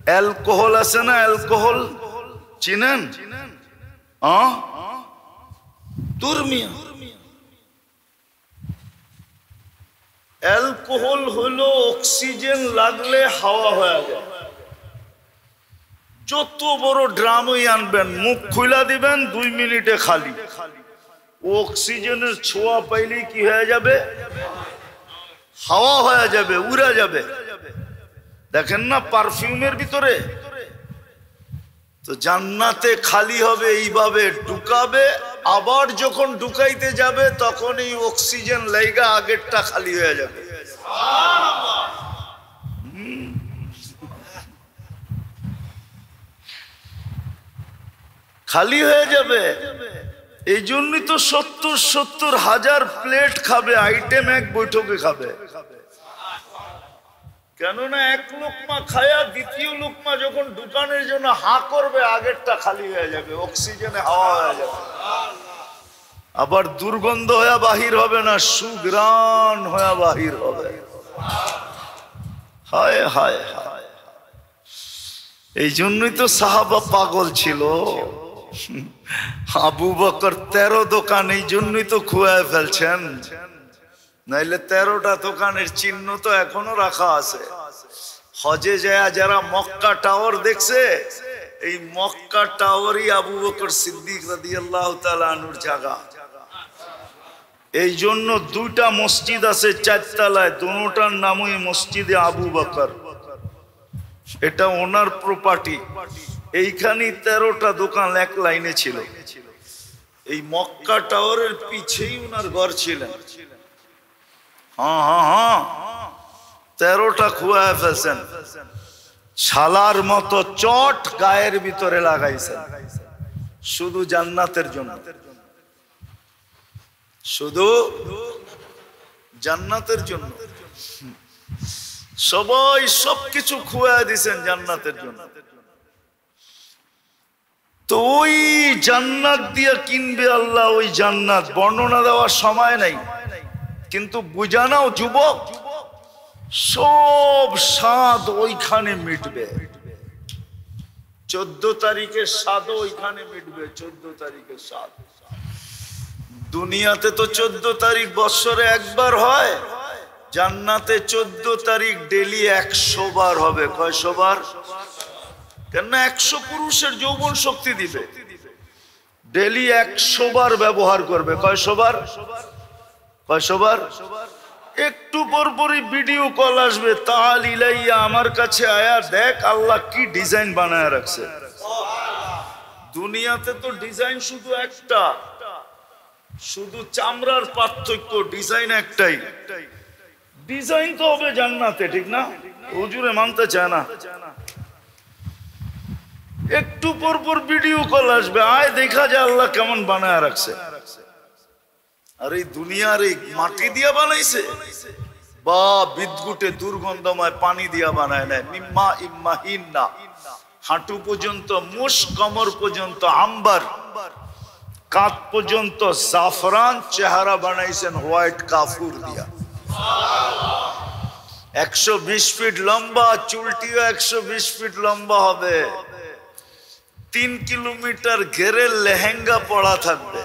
অ্যালকোহল আছে না, অ্যালকোহল চিনেন? দুর্মিয়া অ্যালকোহল হলো অক্সিজেন লাগলে হাওয়া হয়ে যায়। যত বড় ড্রামই আনবেন, মুখ খুলা দিবেন 2 মিনিটে খালি। অক্সিজেনের ছোঁয়া পাইলেই কি হয়ে যাবে? হাওয়া হয়ে যাবে, উড়ে যাবে। দেখেন না পারফিউমের ভিতরে, তো জান্নাতে খালি হবে এইভাবে, ঢুকাবে, আবার যখন ঢুকাইতে যাবে তখন এই অক্সিজেন লাইগা আগেরটা খালি হয়ে যাবে। খালি হয়ে যাবে। এই জন্যই তো 70 হাজার প্লেট খাবে, আইটেম এক বৈঠকে খাবে। কেননা এক লোকমা খায়া দ্বিতীয় লোকমা যখন দোকানের জন্য হা করবে আগেরটা খালি হয়ে যাবে, অক্সিজেনে হাওয়া হয়ে যাবে। আবার দুর্গন্ধ হয়ে বাহির হবে না, সুগ্রাণ হয়ে বাহির হবে। হায় হায় হায়। এই জন্যই তো সাহাবা পাগল ছিল। আবু বকর 13 দোকান এই জন্যই তো খুয়ায় ফেলছেন, নাইলে 13টা দোকানের চিহ্ন তো এখনো রাখা আছে। হজে যায় যারা মক্কা টাওয়ার দেখছে, এই মক্কা টাওয়ারই আবু বকর সিদ্দিক রাদিয়াল্লাহু তাআলা আনহুর জায়গা। এই জন্য 2টা মসজিদ আছে 4 তলায়, দুটোটার নামই মসজিদে আবু বকর। এটা ওনার প্রপার্টি। এইখানে 13টা দোকান এক লাইনে ছিল। এই মক্কা টাওয়ারের পিছেই ওনার ঘর ছিলেন। হ্যাঁ 13টা খুয়া ফেলছেন। ছালার মতো চট গায়ের ভিতরে লাগাইছেন, শুধু জান্নাতের জন্য, শুধু জান্নাতের জন্য। সবাই সবকিছু খুয়া দিছেন জান্নাতের জন্য। তো ওই জান্নাত দিয়ে কিনবে আল্লাহ। ওই জান্নাত বর্ণনা দেওয়ার সময় নাই, কিন্তু বুঝানাও যুবক, সব স্বাদ ওইখানে মিটবে। 14 তারিখের স্বাদ ওইখানে মিটবে। 14 তারিখের স্বাদ। দুনিয়াতে তো 14 তারিখ বছরে একবার হয়, জান্নাতে 14 তারিখ ডেলি 100 বার হবে। কয়শো বার? কেন 100 পুরুষের যৌবন শক্তি দিবে, ডেলি 100 বার ব্যবহার করবে। কয়শো বার? কয়শো বার? একটু পরপরই ভিডিও কল আসবে, তাআল ইলাইয়া, আমার কাছে আয়া দেখ আল্লাহ কি ডিজাইন বানায় রাখছে। দুনিয়াতে তো ডিজাইন শুধু একটা, শুধু চামড়ার পার্থক্য, ডিজাইন একটাই। ডিজাইন তো হবে জান্নাতে, ঠিক না? হুজুরে মানতে চায় না। একটু পরপর ভিডিও কল আসবে, আয় দেখা যায় আল্লাহ কেমন বানায় রাখছে। আর এই দুনিয়ার এই মাটি দিয়া বানাইছে বা বিদ্যুটে দুর্গন্ধময় পানি দিয়া বানায় নাই। মিম্মা ইম্মাহিন না, হাঁটু পর্যন্ত মুশ, কমর পর্যন্ত আম্বার, কাঁধ পর্যন্ত জাফরান, চেহারা বানাইছেন হোয়াইট কাফুর দিয়া। 120 ফিট লম্বা, চুলটিও 120 ফিট লম্বা হবে। 3 কিলোমিটার ঘেরে লেহেঙ্গা পড়া থাকবে।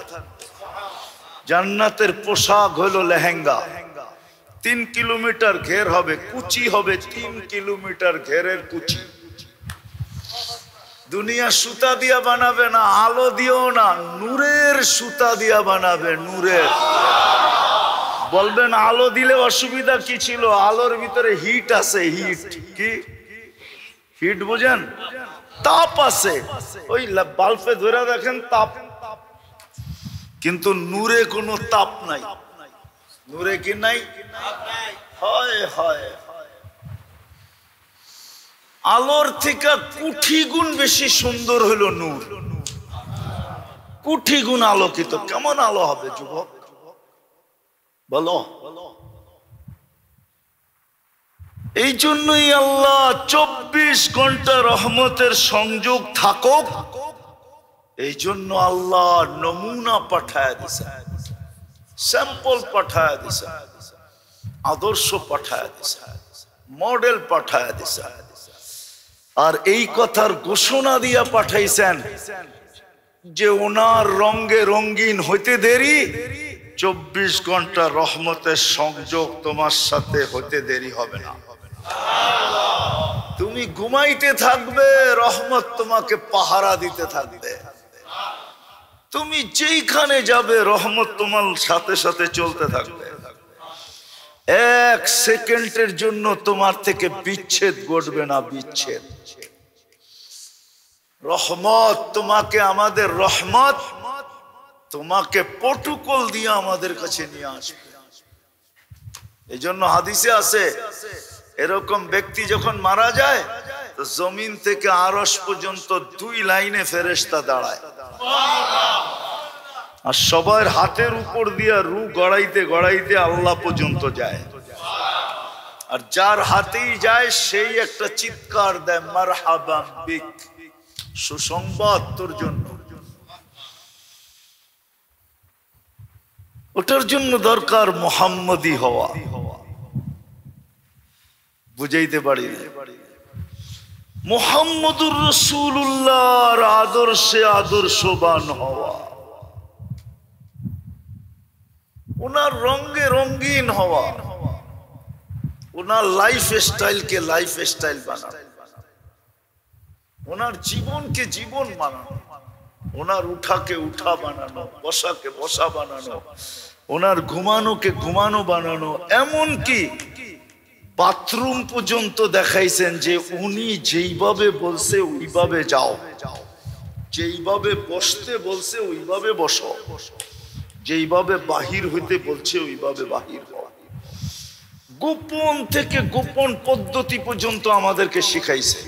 জান্নাতের পোশাক হলো লেহেঙ্গা। 3 কিলোমিটার ঘের হবে, কুচি হবে 3 কিলোমিটার ঘেরের কুচি। দুনিয়া সুতা দিয়া বানাবে না, আলো দিও না, নূরের সুতা দিয়া বানাবে, নূরের। বলবেন আলো দিলে অসুবিধা কি ছিল? আলোর ভিতরে হিট আছে। হিট কি? হিট বুঝেন? তাপ আছে। ওই বাল্বে ধরে দেখেন তাপ, কিন্তু নূরে কোনো তাপ নাই। নূরে কি নাই? হয় হয়। আলোর থেকে কোটি গুণ বেশি সুন্দর হলো নূর, কোটি গুণ আলোকিত। কেমন আলো হবে যুবক বলো? এই জন্যই আল্লাহ 24 ঘন্টা রহমতের সংযোগ থাকুক, এই জন্য আল্লাহ নমুনা পাঠায় দিছে, স্যাম্পল পাঠায় দিছে, আদর্শ পাঠায় দিছে, মডেল পাঠায় দিছে। আর এই কথার ঘোষণা দিয়া পাঠাইছেন যে ওনার রঙে রঙিন হইতে দেরি, 24 ঘন্টা রহমতের সংযোগ তোমার সাথে হতে দেরি হবে না। তুমি ঘুমাইতে থাকবে, রহমত তোমাকে পাহারা দিতে থাকবে। তুমি যেইখানে যাবে, রহমত তোমার সাথে সাথে চলতে থাকবে। 1 সেকেন্ডের জন্য তোমার থেকে বিচ্ছেদ ঘটবে না, বিচ্ছেদ। রহমত তোমাকে, আমাদের রহমত তোমাকে প্রটোকল দিয়ে আমাদের কাছে নিয়ে আসবে। এই জন্য হাদিসে আছে, এরকম ব্যক্তি যখন মারা যায় তো জমিন থেকে আরশ পর্যন্ত 2 লাইনে ফেরেশতা দাঁড়ায়, আর সবার হাতের উপর দিয়ে রূহ গড়াইতে গড়াইতে আল্লাহ পর্যন্ত যায়। আর যার হাতেই যায় সেই একটা চিৎকার দেয়, মারহাবান বিক, সুসংবাদ তোর জন্য। ওটার জন্য দরকার মুহাম্মদী হওয়া। বুঝাইতে পারি মুহাম্মদুর রাসূলুল্লাহর আদর্শে আদর্শবান হওয়া, ওনার রঙে রঙিন হওয়া, ওনার লাইফ স্টাইলকে লাইফ স্টাইল বানানো, ওনার জীবনকে জীবন বানানো, ওনার উঠাকে উঠা বানানো, বসাকে বসা বানানো, ওনার ঘুমানোকে ঘুমানো বানানো। এমনকি বাথরুম পর্যন্ত দেখাইছেন যে উনি যেইভাবে বলছে ওইভাবে যাও, যেইভাবে বসতে বলছে ওইভাবে বসো, যেইভাবে বাহির হইতে বলছে ওইভাবে বাহির হও। গোপন থেকে গোপন পদ্ধতি পর্যন্ত আমাদেরকে শিখাইছে,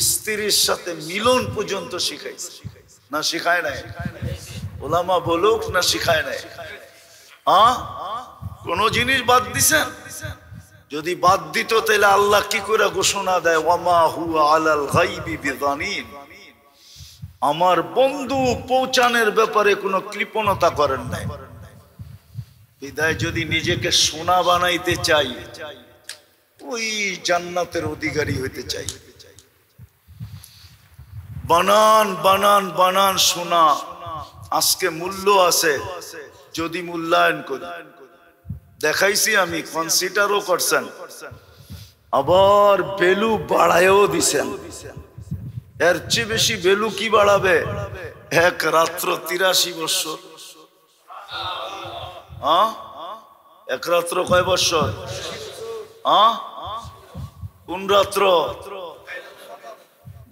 স্ত্রীর সাথে মিলন পর্যন্ত শিখাইছে। না শিখায় নাই? ওলামা বলুক না শিখায় নাই? কোন জিনিস বাদ দিছেন? যদি বাদ দিত তাহলে আল্লাহ কি করে ঘোষণা দেয়, ওয়ামা হুয়া আলাল গায়বি বিযানিন, আমার বন্ধু পৌঁছানোর ব্যাপারে কোনো কৃপণতা করেন নাই। বিদায় যদি নিজেকে সোনা বানাইতে চাই, ওই জান্নাতের অধিকারী হইতে চাই, বানান বানান বানান সোনা। আজকে মূল্য আছে যদি মূল্যায়ন করি। দেখাইছি আমি, কনসিডারও করছেন, আবার ভ্যালু বাড়ায়ও দিছেন। এর চেয়ে বেশি ভ্যালু কি বাড়াবে? এক রাত্র 83 বছর। এক রাত্র কয় বছর? কোন রাত্র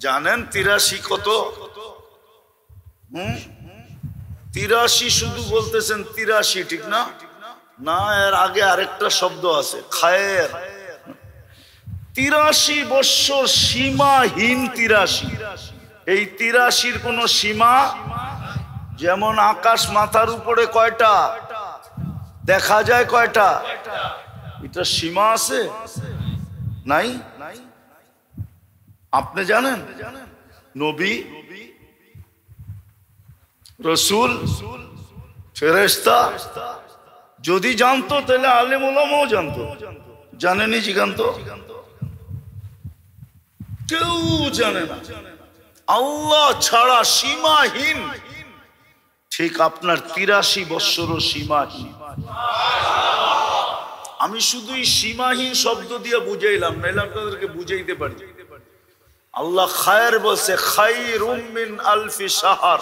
জানেন? 83 কত? 83 শুধু বলতেছেন 83, ঠিক না? না, এর আগে আরেকটা শব্দ আছে, খায়ের। 83 বছর সীমাহীন 83। এই 83-র কোন সীমা? যেমন আকাশ মাথার উপরে কয়টা দেখা যায়, কয়টা? এটা সীমা আছে? নাই। আপনি জানেন? নবী, রসুল, ফেরেশতা যদি জানতো তাহলে আলেম ওলামাও জানতো। জানেনি? জিজ্ঞান্ত কেউ জানে না। আল্লাহ ছাড়া সীমাহীন। ঠিক আপনার 83 বৎসরও সীমাহীন। আমি শুধুই সীমাহীন শব্দ দিয়ে বুঝাইলাম, নাইলে আপনাদেরকে বুঝাইতে পারি। আল্লাহ খায়ের বলছে, খায়রুম মিন আলফি শাহর।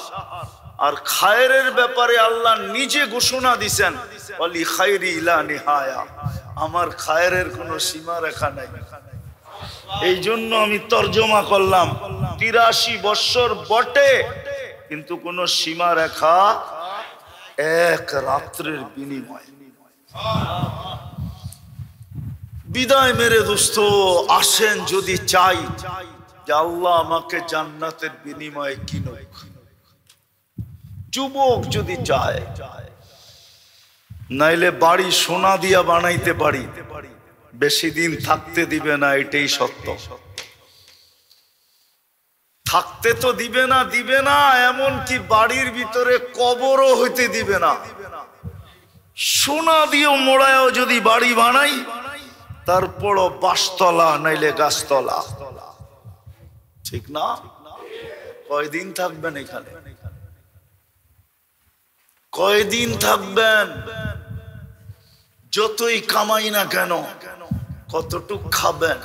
আর খায়েরের ব্যাপারে আল্লাহ নিজে ঘোষণা দিছেন, ওয়ালি খায়রি লা নিহায়া, আমার খায়েরের কোনো সীমা রেখা নাই। এই জন্য আমি তর্জমা করলাম, 83 বৎসর বটে কিন্তু কোন সীমা রেখা, এক রাত্রের বিনিময়। বিদায় মেরে দোস্ত, আসেন যদি চাই যে আল্লাহ আমাকে জান্নাতের বিনিময়ে কিনুক। যুবক যদি চায়, নাইলে বাড়ি সোনা দিয়া বানাইতে পারি, বেশি দিন থাকতে দিবে না, এটাই সত্য। থাকতে তো দিবে না, দিবে না, এমনকি বাড়ির ভিতরে কবরও হইতে দিবে না। সোনা দিয়েও মোড়ায়ও যদি বাড়ি বানাই, তারপরও বাসতলা নাইলে গাছতলা, ঠিক না? কয়দিন থাকবেন এখানে? কয়দিন থাকবেন? যতই কামাই না কেন, কতটুক খাবেন?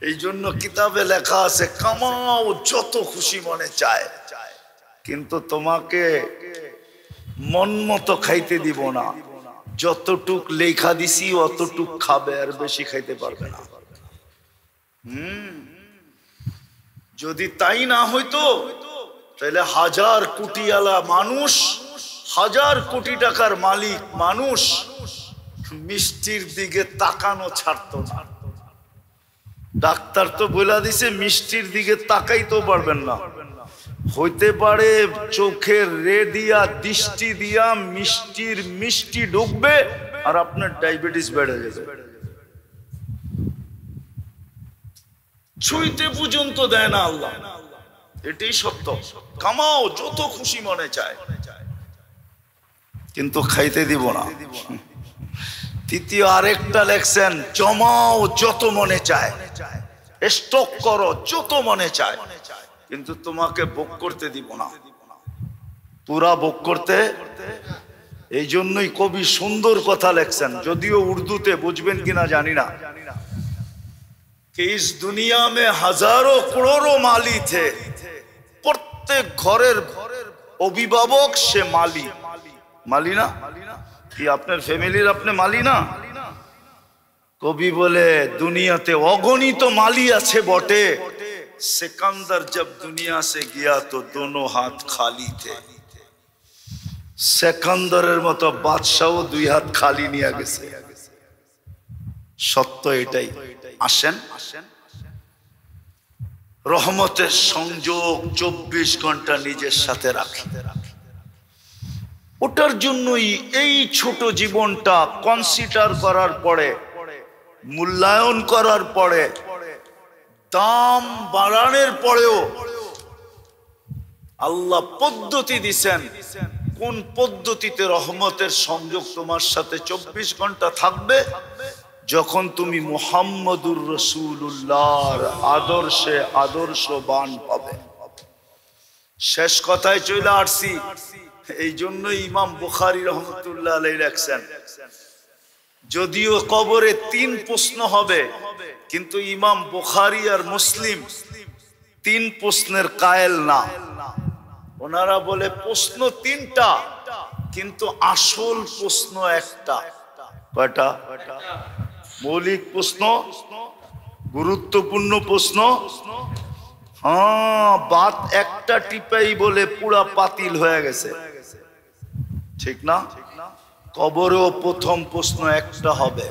এই জন্য কিতাবে লেখা আছে, কামাও যত খুশি মনে চায়, কিন্তু তোমাকে মন মতো খাইতে দিব না। যতটুক লেখা দিছি অতটুক খাবে, আর বেশি খাইতে পারবে না। যদি তাই না হইতো তাহলে 1000 কোটিওয়ালা মানুষ, 1000 কোটি টাকার মালিক মানুষ মিষ্টির দিকে তাকানো ছাড়তো না। ডাক্তার তো বলে দিছে মিষ্টির দিকে তাকাইতেও পারবেন না। হইতে পারে চোখের রে দিয়া, দৃষ্টি দিয়া মিষ্টি ঢুকবে আর আপনার ডায়াবেটিস বেড়ে যাবে। ছুঁইতে পর্যন্ত দেয় না আল্লাহ। এটাই সত্য। কামাও যত খুশি মনে চায়, কিন্তু খাইতে দিব না। তৃতীয় আরেকটা লেখছেন, জমাও যত মনে চায়, স্টক করো যত মনে চায়, কিন্তু তোমাকে ভোগ করতে দিব না, পুরা ভোগ করতে। এই জন্যই কবি সুন্দর কথা লেখছেন, যদিও উর্দুতে বুঝবেন কিনা জানি না, कि इस दुनिया में हजारों करोड़ों माली थे, प्रत्येक घरेर अभिभावक से माली। माली ना कि আপনার ফ্যামিলির আপনি মালি না? কবি বলে দুনিয়াতে অগণিত মালি আছে বটে, सिकंदर जब दुनिया से गया तो दोनों हाथ खाली थे। सिकंदरेर मतो बादशाहও দুই হাত খালি নিয়ে গেছে। সত্য এটাই। আসেন, রহমতের সংযোগ 24 ঘন্টা নিজের সাথে রাখি। ওটার জন্যই এই ছোট জীবনটা কনসিডার করার পরে, মূল্যায়ন করার পরে, দাম বাড়ানোর পরেও আল্লাহ পদ্ধতি দিছেন, কোন পদ্ধতিতে রহমতের সংযোগ তোমার সাথে 24 ঘন্টা থাকবে? যখন তুমি মুহাম্মদুর রাসূলুল্লাহর আদর্শে আদর্শবান হবে। শেষ কথায় চলে আসছি। এই জন্যই ইমাম বুখারী রহমতুল্লাহ আলাইহি লেখছেন, যদিও কবরে 3 প্রশ্ন হবে, কিন্তু ইমাম বুখারী আর মুসলিম 3 প্রশ্নের কায়েল না। ওনারা বলে প্রশ্ন 3টা, কিন্তু আসল প্রশ্ন একটা। কয়টা? মৌলিক প্রশ্ন, গুরুত্বপূর্ণ প্রশ্ন। হ্যাঁ, বাত একটা টিপাই বলে পুরা পাতিল হয়ে গেছে, ঠিক না? কবরেও প্রথম প্রশ্ন একটা হবে।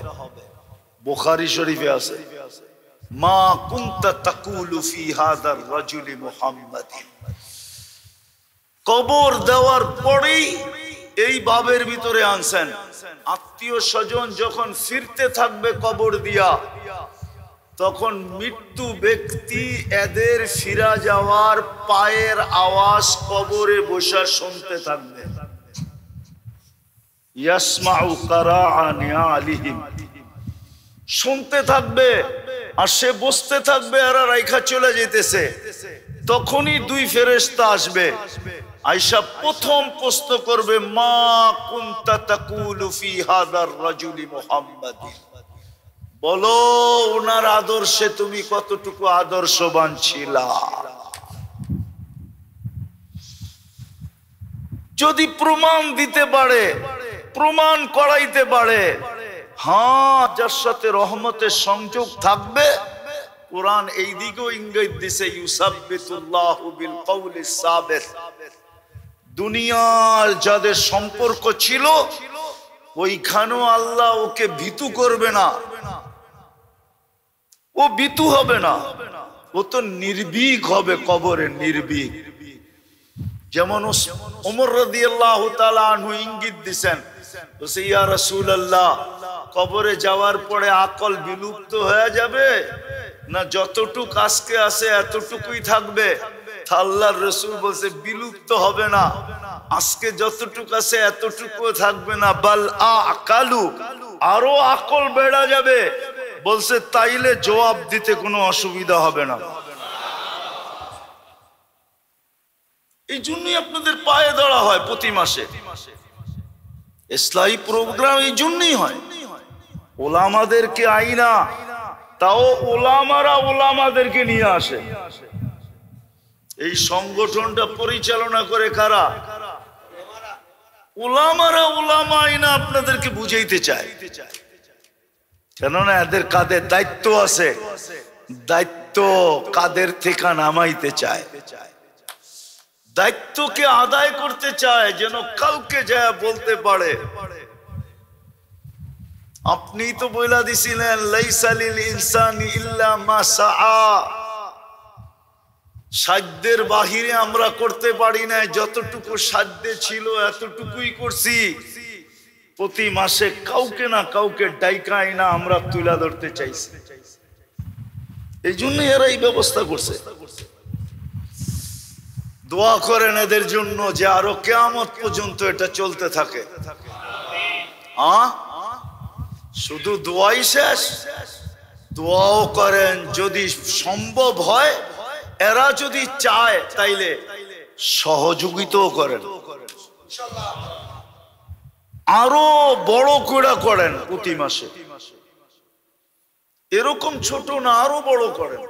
বুখারী শরীফে আছে, মা কুনতা তাকুলু ফি হাদার রাজুলি মুহাম্মাদিন। কবর দেওয়ার পরেই এই বাবের ভিতরে আনছেন, আত্মীয় স্বজন যখন ফিরতে থাকবে কবর দিয়া, তখন মৃত্যু ব্যক্তি এদের ফিরা যাওয়ার পায়ের আওয়াজ কবরে বসে শুনতে থাকবে। ইয়াসমাউ কারাআ নিআলিহিম, শুনতে থাকবে, আর সে বসতে থাকবে আর রাইখা চলে যেতেছে। তখনই 2 ফেরেশতা আসবে, আয়েশা প্রথম প্রশ্ন করবে, মা কুনতা তাকুলু ফি হাদার রাজুলি মুহাম্মাদিন। বলো ওনার আদর্শে তুমি কতটুকু আদর্শবান ছিলা? যদি প্রমাণ দিতে পারে, প্রমাণ করাইতে পারে, হ্যাঁ, যার সাথে রহমতের সংযোগ থাকবে। কোরআন এই দিকেও ইঙ্গিত দিছে, ইউসাব্বিতুল্লাহু বিল কওলিস সাবিত। দুনিয়ার যাদের সম্পর্ক ছিল ওইখানেও আল্লাহ ওকে ভীতু করবে না, ও ভীতু হবে না, ও তো নির্ভীক হবে কবরে, নির্ভীক। যেমন ওমর রাদিয়াল্লাহু তাআলা আনহু ইঙ্গিত দিছেন, বলছে ইয়া রাসূলুল্লাহ, কবরে যাওয়ার পরে আকল বিলুপ্ত হয়ে যাবে না যতটুক আজকে আছে এতটুকুই থাকবে? আল্লাহর রাসূল বলছে বিলুপ্ত হবে না, আজকে যতটুক আছে এতটুকু থাকবে না, বাল আকালু, আরো আকল বেড়ে যাবে। বলছে তাইলে জবাব দিতে কোনো অসুবিধা হবে না। এই জন্যই আপনাদের পায়ে ধরা হয় প্রতি মাসে, ইসলাহী প্রোগ্রাম এই জন্যই হয়। ওলামাদেরকে আইনা, তাও ওলামারা ওলামাদেরকে নিয়ে আসে। এই সংগঠনটা পরিচালনা করে কারা? ওলামারা ওলামা আইনা আপনাদেরকে বুঝাইতে চায়। কেননা এদের কাদের দায়িত্ব আছে, দায়িত্ব কাদের থেকে নামাইতে চায়, দায়িত্বকে আদায় করতে চায়, যেন কাউকে যায় বলতে পারে। আপনি তো বইলা দিছিলেন লাইসা লিল ইনসানি ইল্লা মা সাআ, সাধ্যের বাহিরে আমরা করতে পারি না, যতটুকু সাধ্যে ছিল এতটুকুই করছি। প্রতি মাসে কাউকে না কাউকে ডাইকাই না আমরা তুলা ধরতে চাইছি, এই জন্য এরা এই ব্যবস্থা করছে। দোয়া করেন এদের জন্য যে আরো কিয়ামত পর্যন্ত এটা চলতে থাকে। শুধু দোয়াই শেষ, দোয়াও করেন যদি সম্ভব হয়, এরা যদি চায় তাইলে সহযোগিতাও করেন, আরো বড় করে করেন প্রতি মাসে। এরকম ছোট না, আরো বড় করেন,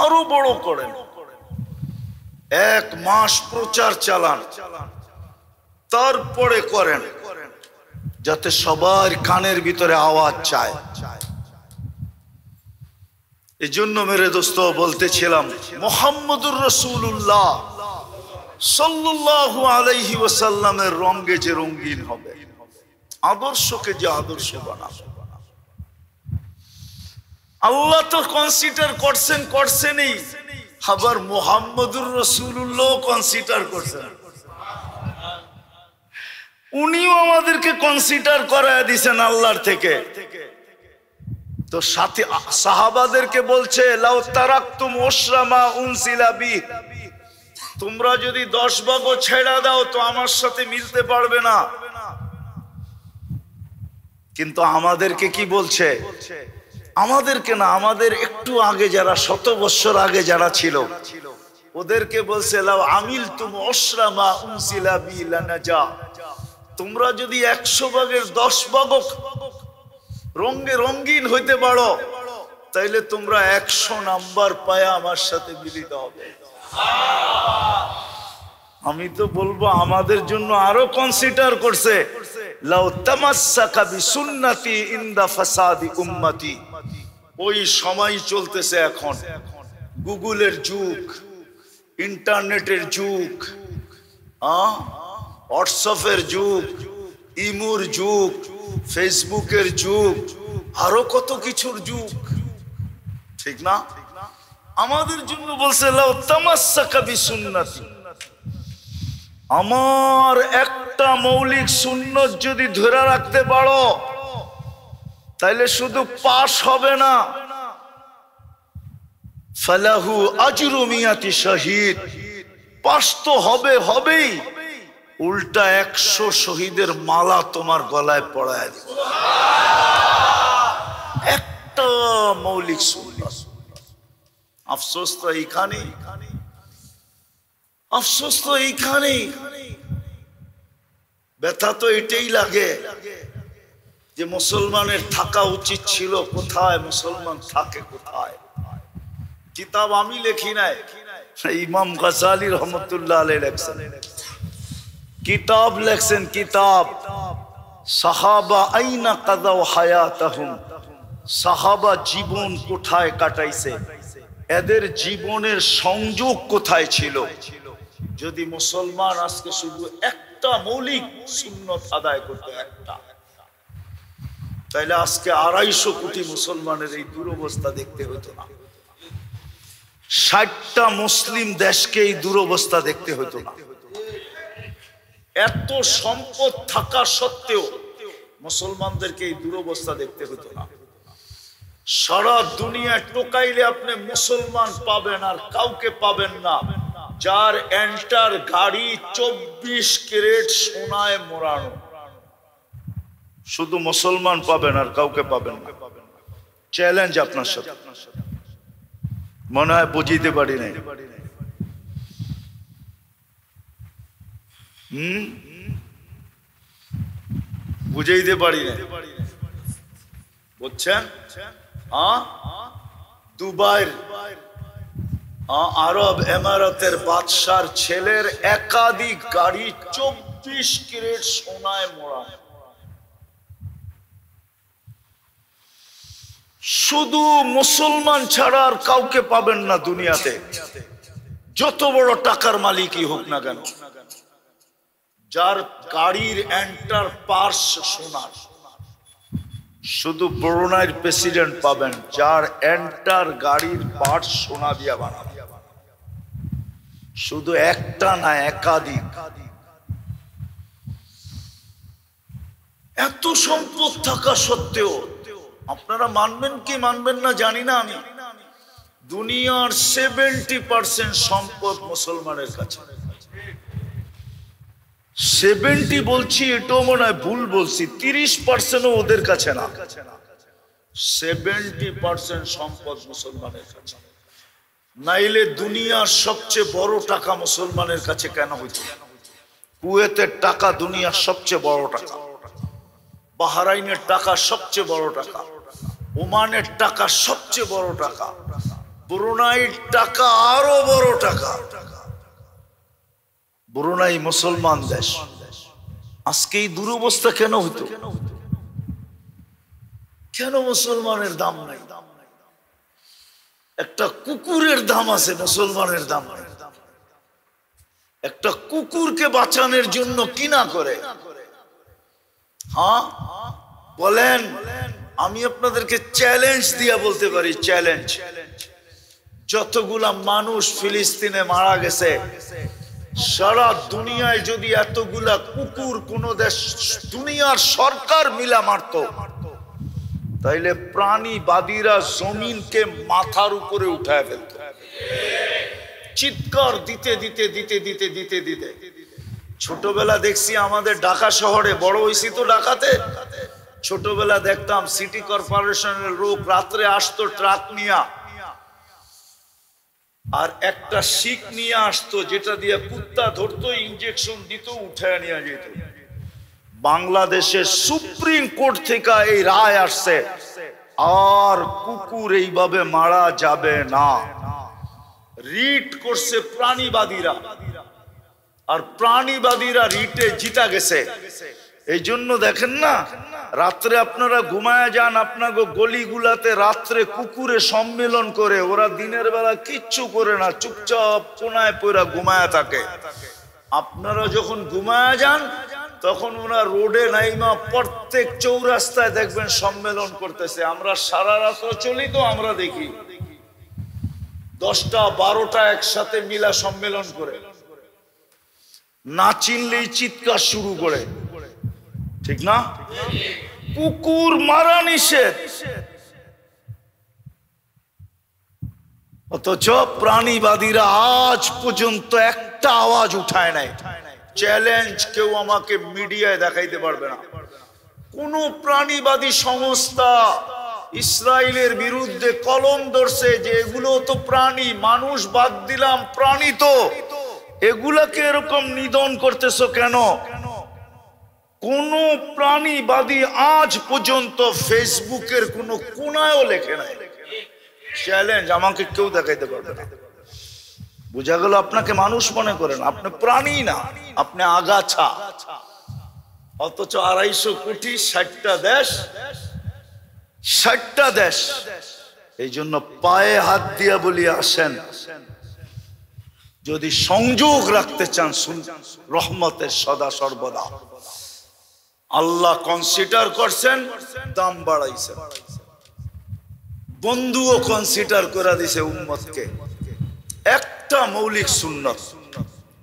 আরো বড় করেন। 1 মাস প্রচার চালান, তারপরে করেন যাতে সবার কানের ভিতরে আওয়াজ চায়। এই জন্য মেরে দোস্ত বলতেছিলাম, মুহাম্মদুর রাসূলুল্লাহ সাল্লাল্লাহু আলাইহি ওয়াসাল্লামের রঙে যে রঙিন হবে, আদর্শকে যে আদর্শ বানাবে। আল্লাহ তো কনসিডার করছেনই, আবার মুহাম্মদুর রাসূলুল্লাহ কনসিডার করছেন। উনিও আমাদেরকে কনসিডার করায় দিয়েছেন আল্লাহর থেকে। তো সাথে সাহাবাদেরকে বলছে লাউ তারাকতুম উশরা মা উনসিলা বি, তোমরা যদি 10 ভাগও ছেড়া দাও তো আমার সাথে মিলতে পারবে না। কিন্তু আমাদেরকে কি বলছে? আমাদেরকে না, আমাদের একটু আগে যারা 100 বছর আগে যারা ছিল ওদেরকে বলছে লাউ আমিলতুম উশরা মা উনসিলা বি লানাজা, তোমরা যদি 100 ভাগের 10 ভাগ রঙে রঙিন হইতে পারো তাইলে তোমরা 100 নাম্বার পায়া আমার সাথে মিলিত হবে। আমি তো বলবো আমাদের জন্য আরো কনসিডার করছে, লাউ তামাসসাকা বিসুন্নতি ইনদা ফাসাদি উম্মতি। ওই সময় চলতেছে এখন, গুগলের যুগ, ইন্টারনেটের যুগ, হোয়াটসঅ্যাপের যুগ, ইমুর যুগ, ফেসবুকের যুগ, আরো কত কিছুর যুগ, ঠিক না? আমাদের জন্য বলছে লাউ তামাসসাকা বিসুন্নতি, আমার একটা মৌলিক সুন্নত যদি ধরে রাখতে পারো তাইলে শুধু পাস হবে না, ফালাহু আজরু মিয়াতি শাহীদ, পাস তো হবেই, উল্টা 100 শহীদের মালা তোমার গলায় পড়ায় দিবে। একটা মৌলিক সুন্নাত। আফসোস তো এইখানে, আফসোস তো এইখানে, ব্যথা তো এটাই লাগে যে মুসলমানের থাকা উচিত ছিল কোথায়, মুসলমান থাকে কোথায়। কিতাব আমি লেখি নাই, ইমাম গাজালি রহমতুল্লাহ আলাইহি লেখছেন, কিতাব লেখছেন, কিতাব সাহাবা আইনা কাদাও হায়াতাহুম, সাহাবা জীবন কোথায় কাটাইছে, এদের জীবনের সংযোগ কোথায় ছিল। যদি মুসলমান আজকে শুধু একটা মৌলিক সুন্নত আদায় করতে, একটা, তাইলে আজকে 250 কোটি মুসলমানের এই দুরবস্থা দেখতে হতো না। 60টা মুসলিম দেশকে এই দুরবস্থা দেখতে হতো না। এত সম্পদ থাকা সত্ত্বেও মুসলমানদেরকে এই দুরবস্থা দেখতে হতো না। সারা দুনিয়া টোকাইলে আপনি মুসলমান পাবেন আর কাউকে পাবেন না যার এন্টার গাড়ি 24 ক্যারেট সোনায় মোড়ানো। শুধু মুসলমান পাবেন আর কাউকে পাবেন না। চ্যালেঞ্জ আপনার সাথে, মনে হয় বুঝিতে পারি নাই। বুঝাইতে পারি না, বুঝছেন? দুবাইয়ের আরব এমারাতের বাদশার ছেলের একাধিক গাড়ি 24 ক্যারেট সোনায় মোড়া। শুধু মুসলমান ছাড়া আর কাউকে পাবেন না দুনিয়াতে, যত বড় টাকার মালিকই হোক না কেন, যার গাড়ির এন্টার পার্স সোনার। শুধু ব্রুনাইয়ের প্রেসিডেন্ট পাবেন যার এন্টার গাড়ির পার্স সোনা দিয়া বানানো। শুধু একটা না, একাধিক। এত সম্পদ থাকা সত্ত্বেও আপনারা মানবেন কি মানবেন না জানি না আমি, দুনিয়ার 70% সম্পদ মুসলমানের কাছে। 70 বলছি এটাও মনে হয় ভুল বলছি, 30%ও ওদের কাছে না, 70% সম্পদ মুসলমানের কাছে। নাইলে দুনিয়ার সবচেয়ে বড় টাকা মুসলমানের কাছে কেন হইত? কুয়েতের টাকা দুনিয়ার সবচেয়ে বড় টাকা, বাহরাইনের টাকা সবচেয়ে বড় টাকা, ওমানের টাকা সবচেয়ে বড় টাকা, ব্রুনাইয়ের টাকা আরো বড় টাকা। ব্রুনাই মুসলমান দেশ, আজকে এই দুরবস্থা কেন হইতো? কেন মুসলমানের দাম নাই? একটা কুকুরের দাম আছে, মুসলমানের দাম নাই। একটা কুকুরকে বাঁচানোর জন্য কি না করে? হ্যাঁ বলেন, আমি আপনাদেরকে চ্যালেঞ্জ দিয়া বলতে পারি, চ্যালেঞ্জ। যতগুলা মানুষ ফিলিস্তিনে মারা গেছে, সারা দুনিয়ায় যদি এতগুলা কুকুর কোন দেশ দুনিয়ার সরকার মিলা মারত, তাইলে প্রাণীবাদীরা জমিনকে মাথার উপরে উঠায় ফেলত। চিৎকার দিতে দিতে দিতে দিতে দিতে দিতে ছোটবেলা দেখছি আমাদের ঢাকা শহরে, বড় হয়েছি তো ঢাকাতে, ছোটবেলা দেখতাম সিটি কর্পোরেশনের লোক রাত্রে আসতো ট্রাক নিয়ে, আর একটা শিক নিয়ে আসতো যেটা দিয়ে কুত্তা ধরতো, ইনজেকশন দিত, উঠায় নিয়ে যেত। বাংলাদেশের সুপ্রিম কোর্ট থেকে এই রায় আসছে, আর কুকুর এইভাবে মারা যাবে না। রিট করছে প্রাণীবাদীরা, আর প্রাণীবাদীরা রিটে জিতা গেছে। এই জন্য দেখেন না, রাত্রে আপনারা ঘুমায় যান, আপনাকে গলিগুলাতে রাত্রে কুকুরে সম্মেলন করে, ওরা দিনের বেলা কিচ্ছু করে না, চুপচাপ কোনায় পড়া ঘুমায় থাকে। আপনারা যখন ঘুমায় যান তখন ওরা রোডে নাইমা প্রত্যেক চৌরাস্তায় দেখবেন সম্মেলন করতেছে। আমরা সারা রাত চলি তো, আমরা দেখি 10টা 12টা একসাথে মিলা সম্মেলন করে, না চিনলেই চিৎকার শুরু করে, ঠিক না? কুকুর মারা নিষেধ, অথচ প্রাণীবাদীরা আজ পর্যন্ত একটা আওয়াজ উঠায় নাই। চ্যালেঞ্জ, কেউ আমাকে মিডিয়ায় দেখাইতে পারবে না কোন প্রাণীবাদী সংস্থা ইসরায়েলের বিরুদ্ধে কলম ধরছে যে এগুলো তো প্রাণী, মানুষ বাদ দিলাম, প্রাণী তো, এগুলাকে এরকম নিধন করতেছো কেন? কোন প্রাণীবাদী আজ পর্যন্ত ফেসবুকের কোন কোনায়ও লেখে নাই। চ্যালেঞ্জ, আমাকে কেউ দেখাইতে পারবে না। বুঝা গেল? আপনাকে মানুষ মনে করেন, আপনি প্রাণী না, আপনি আগাছা। অথচ 250 কোটি, 60টা দেশ, 60টা দেশ। এই জন্য পায়ে হাত দিয়া বলি, আসেন, যদি সংযোগ রাখতে চান রহমতের সদা সর্বদা, আল্লাহ কনসিডার করছেন, দাম বাড়াইছেন, বন্ধুও কনসিডার করে দিছে উম্মতকে। একটা মৌলিক সুন্নত,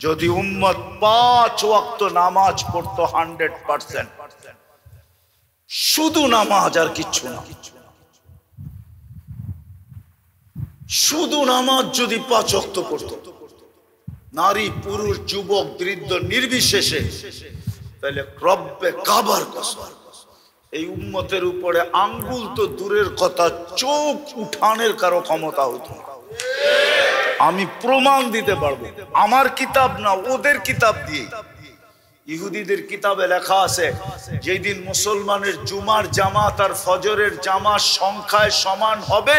যদি উম্মত 5 ওয়াক্ত নামাজ পড়তো 100%, শুধু নামাজ আর কিচ্ছু না, শুধু নামাজ যদি 5 ওয়াক্ত পড়তো, নারী পুরুষ যুবক বৃদ্ধ নির্বিশেষে, তাহলে রব্বে কাবার কসম, এই উম্মতের উপরে আঙ্গুল তো দূরের কথা, চোখ উঠানের কারো ক্ষমতা হতো না। আমি প্রমাণ দিতে পারবো, আমার কিতাব না, ওদের কিতাব দিয়ে। ইহুদিদের কিতাবে লেখা আছে যেই দিন মুসলমানের জুমার জামাত আর ফজরের জামাত সংখ্যায় সমান হবে,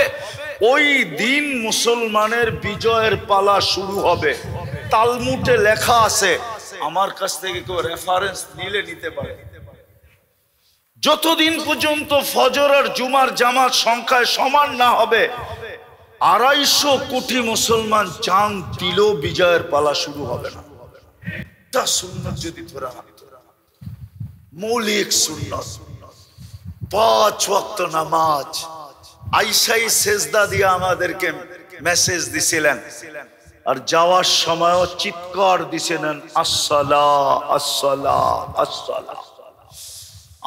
ওই দিন মুসলমানের বিজয়ের পালা শুরু হবে। তালমুডে লেখা আছে, আমার কাছ থেকে কেউ রেফারেন্স নিলে নিতে পারে। যতদিন পর্যন্ত ফজর আর জুমার জামাত সংখ্যায় সমান না হবে, 250 কোটি মুসলমান জান দিলেও বিজয়ের পালা শুরু হবে না। তা সুন্নাত যদি ধরা হয়, মৌলিক সুন্নাত, 5 ওয়াক্ত নামাজ। আয়েশাই সেজদা দিয়ে আমাদেরকে মেসেজ দিছিলেন, আর যাওয়ার সময়ও চিৎকার দিছিলেন, আসসালাহ আসসালাহ আসসালাহ।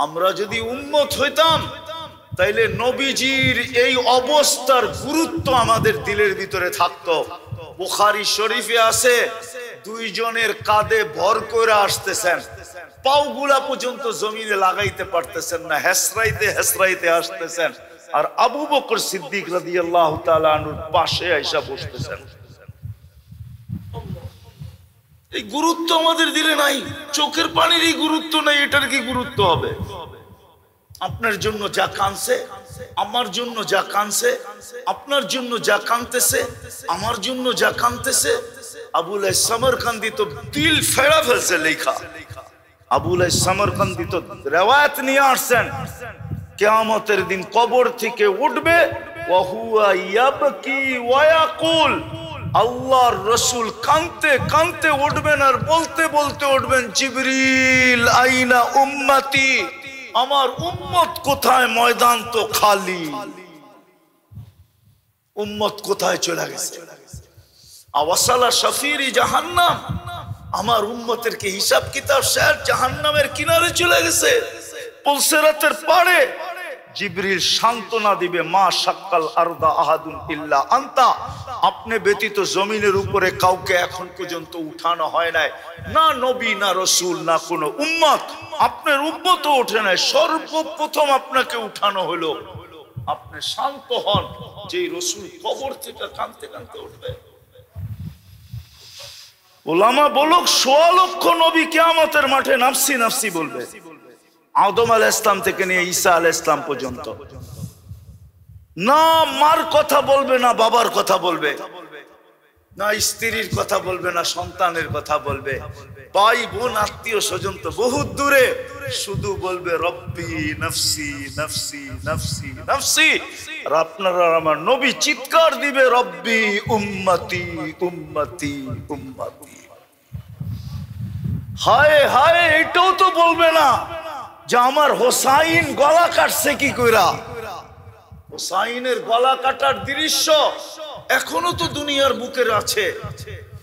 আমরা যদি উম্মত হইতাম তাইলে নবীজির এই অবস্থার গুরুত্ব আমাদের দিলের ভিতরে থাকতো। বুখারী শরীফে আছে, 2 জনের কাঁধে ভর করে আসতেছেন, পাওগুলা পর্যন্ত জমিনে লাগাইতে পারতেছেন না, হেসরাইতে হেসরাইতে আসতেছেন, আর আবু বকর সিদ্দিক রাদিয়াল্লাহু তাআলা আনহুর পাশে আইসা বসতেছেন। এই গুরুত্ব আমাদের দিলে নাই। চোখের পানির এই গুরুত্ব নাই, এটার কি গুরুত্ব হবে? আপনার জন্য যা কাঁদছে, আমার জন্য যা কাঁদছে, আপনার জন্য যা কাঁদতেছে, আমার জন্য যা কাঁদতেছে। আবুল সামরকান্দি তো দিল ফেড়া ফেলছে লেখা। আবুল সামরকান্দি তো রিওয়ায়াত নিয়ে আসছেন, কিয়ামতের দিন কবর থেকে উঠবে, ওয়া হুয়া ইয়াবকি ওয়া ইয়াকুল, আল্লাহর রাসূল কাঁদতে কাঁদতে উঠবেন আর বলতে বলতে উঠবেন, জিবরিল আইনা উম্মতি, আমার উম্মত কোথায়? ময়দান তো খালি, উম্মত কোথায় চলে গেছে? আওয়াসালা শাফিরি জাহান্নাম, আমার উম্মতের কি হিসাব কিতাব শেষ, জাহান্নামের কিনারে চলে গেছে, পুলসিরাতের পাড়ে। জিবরিল সান্ত্বনা দিবে, মা শাক্কাল আরদা আহাদুন ইল্লা আনতা, আপনি ব্যতীত জমিনের উপরে কাউকে এখন পর্যন্ত উঠানো হয় নাই, না নবী না রাসূল না কোনো উম্মত। আপনার উম্মতও ওঠে নাই, সর্বপ্রথম আপনাকে উঠানো হলো। আপনি শান্ত হন, যে রাসূল কবর থেকে কাঁদতে কাঁদতে উঠবে। উলামা বলুক 1.5 লক্ষ নবী কিয়ামতের মাঠে নাফসি নাফসি বলবে। আদম আলাইহিস সালাম থেকে নিয়ে ঈসা আলাইহিস সালাম পর্যন্ত না মার কথা বলবে, না বাবার কথা বলবে, না স্ত্রীর কথা বলবে, না সন্তানের কথা বলবে, ভাই বোন আত্মীয় স্বজন তো বহুত দূরে, শুধু বলবে রব্বি নফসি নফসি নফসি নফসি। আর আপনারা আমার নবী চিৎকার দিবে, রব্বি উম্মতি উম্মতি উম্মতি। হায় হায়, এটাও তো বলবে না যে আমার হোসাইন গলা কাটছে কি কইরা। হোসাইনের গলা কাটার দৃশ্য এখনো তো দুনিয়ার বুকের আছে,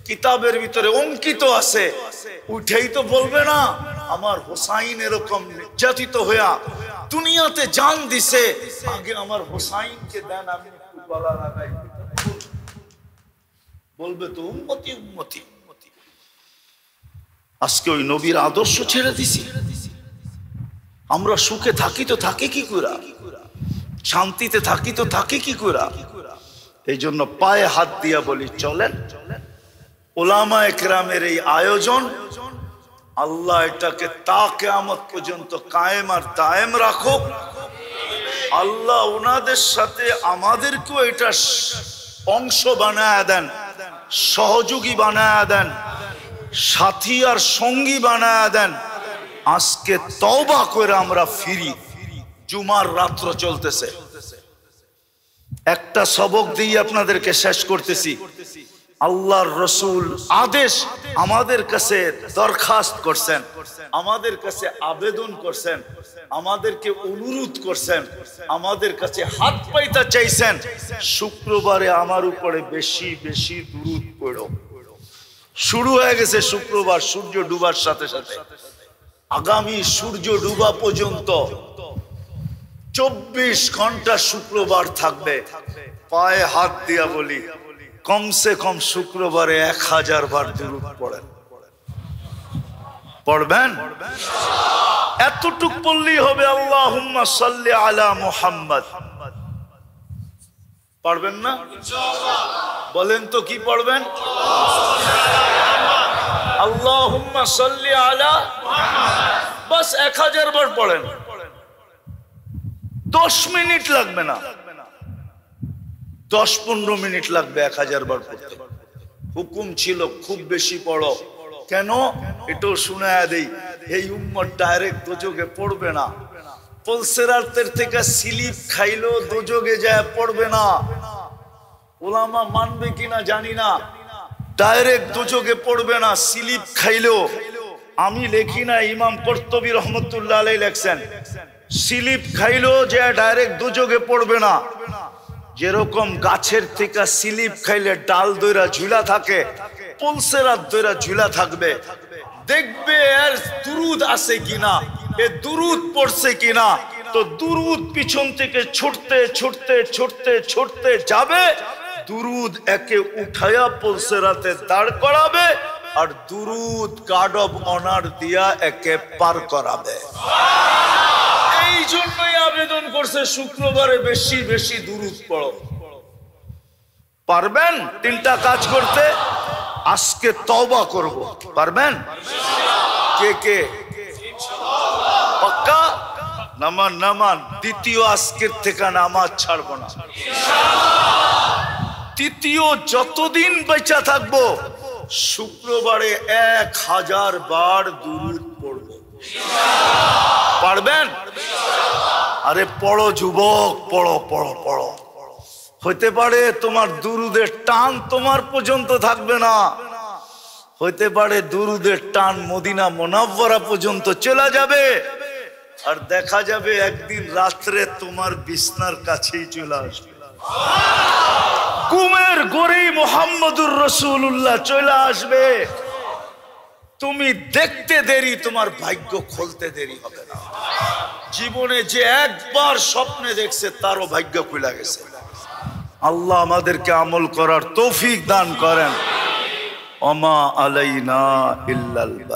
কিতাবের ভিতরে অঙ্কিত আছে। উঠেই তো বলবে না আমার হোসাইন এরকম নির্যাতিত হইয়া দুনিয়াতে জান দিছে, আগে আমার হোসাইনকে দেন, আমি একটু গলা লাগাই। বলবে তো উম্মতি উম্মতি। আজকে ওই নবীর আদর্শ ছেড়ে দিছি। আমরা সুখে থাকি তো থাকি কি করে, শান্তিতে থাকি তো থাকি কি করে। এই জন্য পায়ে হাত দিয়া বলি, চলেন উলামায়ে কেরামের এই আয়োজন, আল্লাহ এটাকে তা কিয়ামত পর্যন্ত কায়েম আর দায়েম রাখুক। আল্লাহ ওনাদের সাথে আমাদেরকেও এটা অংশ বানায় দেন, সহযোগী বানায় দেন, সাথী আর সঙ্গী বানায় দেন। আজকে তওবা করে আমরা ফিরি। জুমার রাত্র চলতেছে, একটা সবক দিয়ে আপনাদেরকে শেষ করতেছি। আল্লাহর রাসূল আদেশ আমাদের কাছে দরখাস্ত করছেন, আমাদের কাছে আবেদন করছেন, আমাদেরকে অনুরোধ করছেন, আমাদের কাছে হাত পাইতে চাইছেন, শুক্রবারে আমার উপরে বেশি বেশি দুরূদ পড়ো। শুরু হয়ে গেছে শুক্রবার সূর্য ডুবার সাথে সাথে, আগামী সূর্য ডুবা পর্যন্ত 24 ঘন্টা শুক্রবার থাকবে। পায়ে হাত দিয়া বলি, কমসে কম শুক্রবারে 1000 বার দুরূদ পড়েন। পড়বেন? এতটুক পড়লেই হবে, আল্লাহুম্মা সাল্লি আলা মুহাম্মদ। পড়বেন না? বলেন তো কি পড়বেন? আল্লাহুম্মা সাল্লি আলা বাস 1000 বার পড়েন, 10 মিনিট লাগবে না, 10-15 মিনিট লাগবে 1000 বার পড়তে। হুকুম ছিল খুব বেশি পড়ো। কেন? এটাও শুনায়া দেই, এই উম্মত ডাইরেক্ট দোজখে পড়বে না। পুলসিরাতের থেকে স্লিপ খাইলো দোজখে যায় পড়বে না। ওলামা মানবে কিনা জানি না, ডাইরেক্ট দোজখে পড়বে না স্লিপ খাইলো। আমি লেখি না, ইমাম কুরতুবী রহমাতুল্লাহ আলাইহি লেখছেন, স্লিপ খাইলো যে ডাইরেক্ট দোজখে পড়বে না। যেরকম গাছের থেকে স্লিপ খাইলে ডাল দইরা ঝুলা থাকে, পুলসিরাত দইরা ঝুলা থাকবে। দেখবে এর দুরুদ আছে কিনা, এ দুরুদ পড়ছে কিনা। তো দুরুদ পিছন থেকে ছুটতে ছুটতে ছুটতে ছুটতে যাবে, দুরুদ একে উঠায়া পুলসিরাতে দাঁড় করাবে, আর দুরুদ গার্ড অফ অনার দিয়া একে পার করাবে। এই জন্যই আবেদন করছে শুক্রবারে বেশি বেশি দুরুদ পড়ো। পারবেন 3টা কাজ করতে? আজকে তওবা করব, পারবেন? কে কে পাক্কা? নামান দ্বিতীয় আজকের থেকে নামাজ ছাড়বো না। তৃতীয়, যতদিন বেঁচে থাকবো শুক্রবারে 1000 বার দুরূদ পড়ব। পারবেন? আরে পড়ো যুবক, পড়ো পড়ো পড়ো। হইতে পারে তোমার দুরূদের টান তোমার পর্যন্ত থাকবে না, হইতে পারে দুরূদের টান মদিনা মুনাওয়ারা পর্যন্ত চলে যাবে, আর দেখা যাবে একদিন রাত্রে তোমার বিছনার কাছেই চলে আসবে। ঘুমের ঘরেই মুহাম্মদুর রাসূলুল্লাহ চলে আসবে। তুমি দেখতে দেরি, তোমার ভাগ্য খুলতে দেরি হবে না। জীবনে যে একবার স্বপ্নে দেখছে তারও ভাগ্য খুলে গেছে। আল্লাহ আমাদেরকে আমল করার তৌফিক দান করেন। ওমা আলাইনা ইল্লাল বালাগ।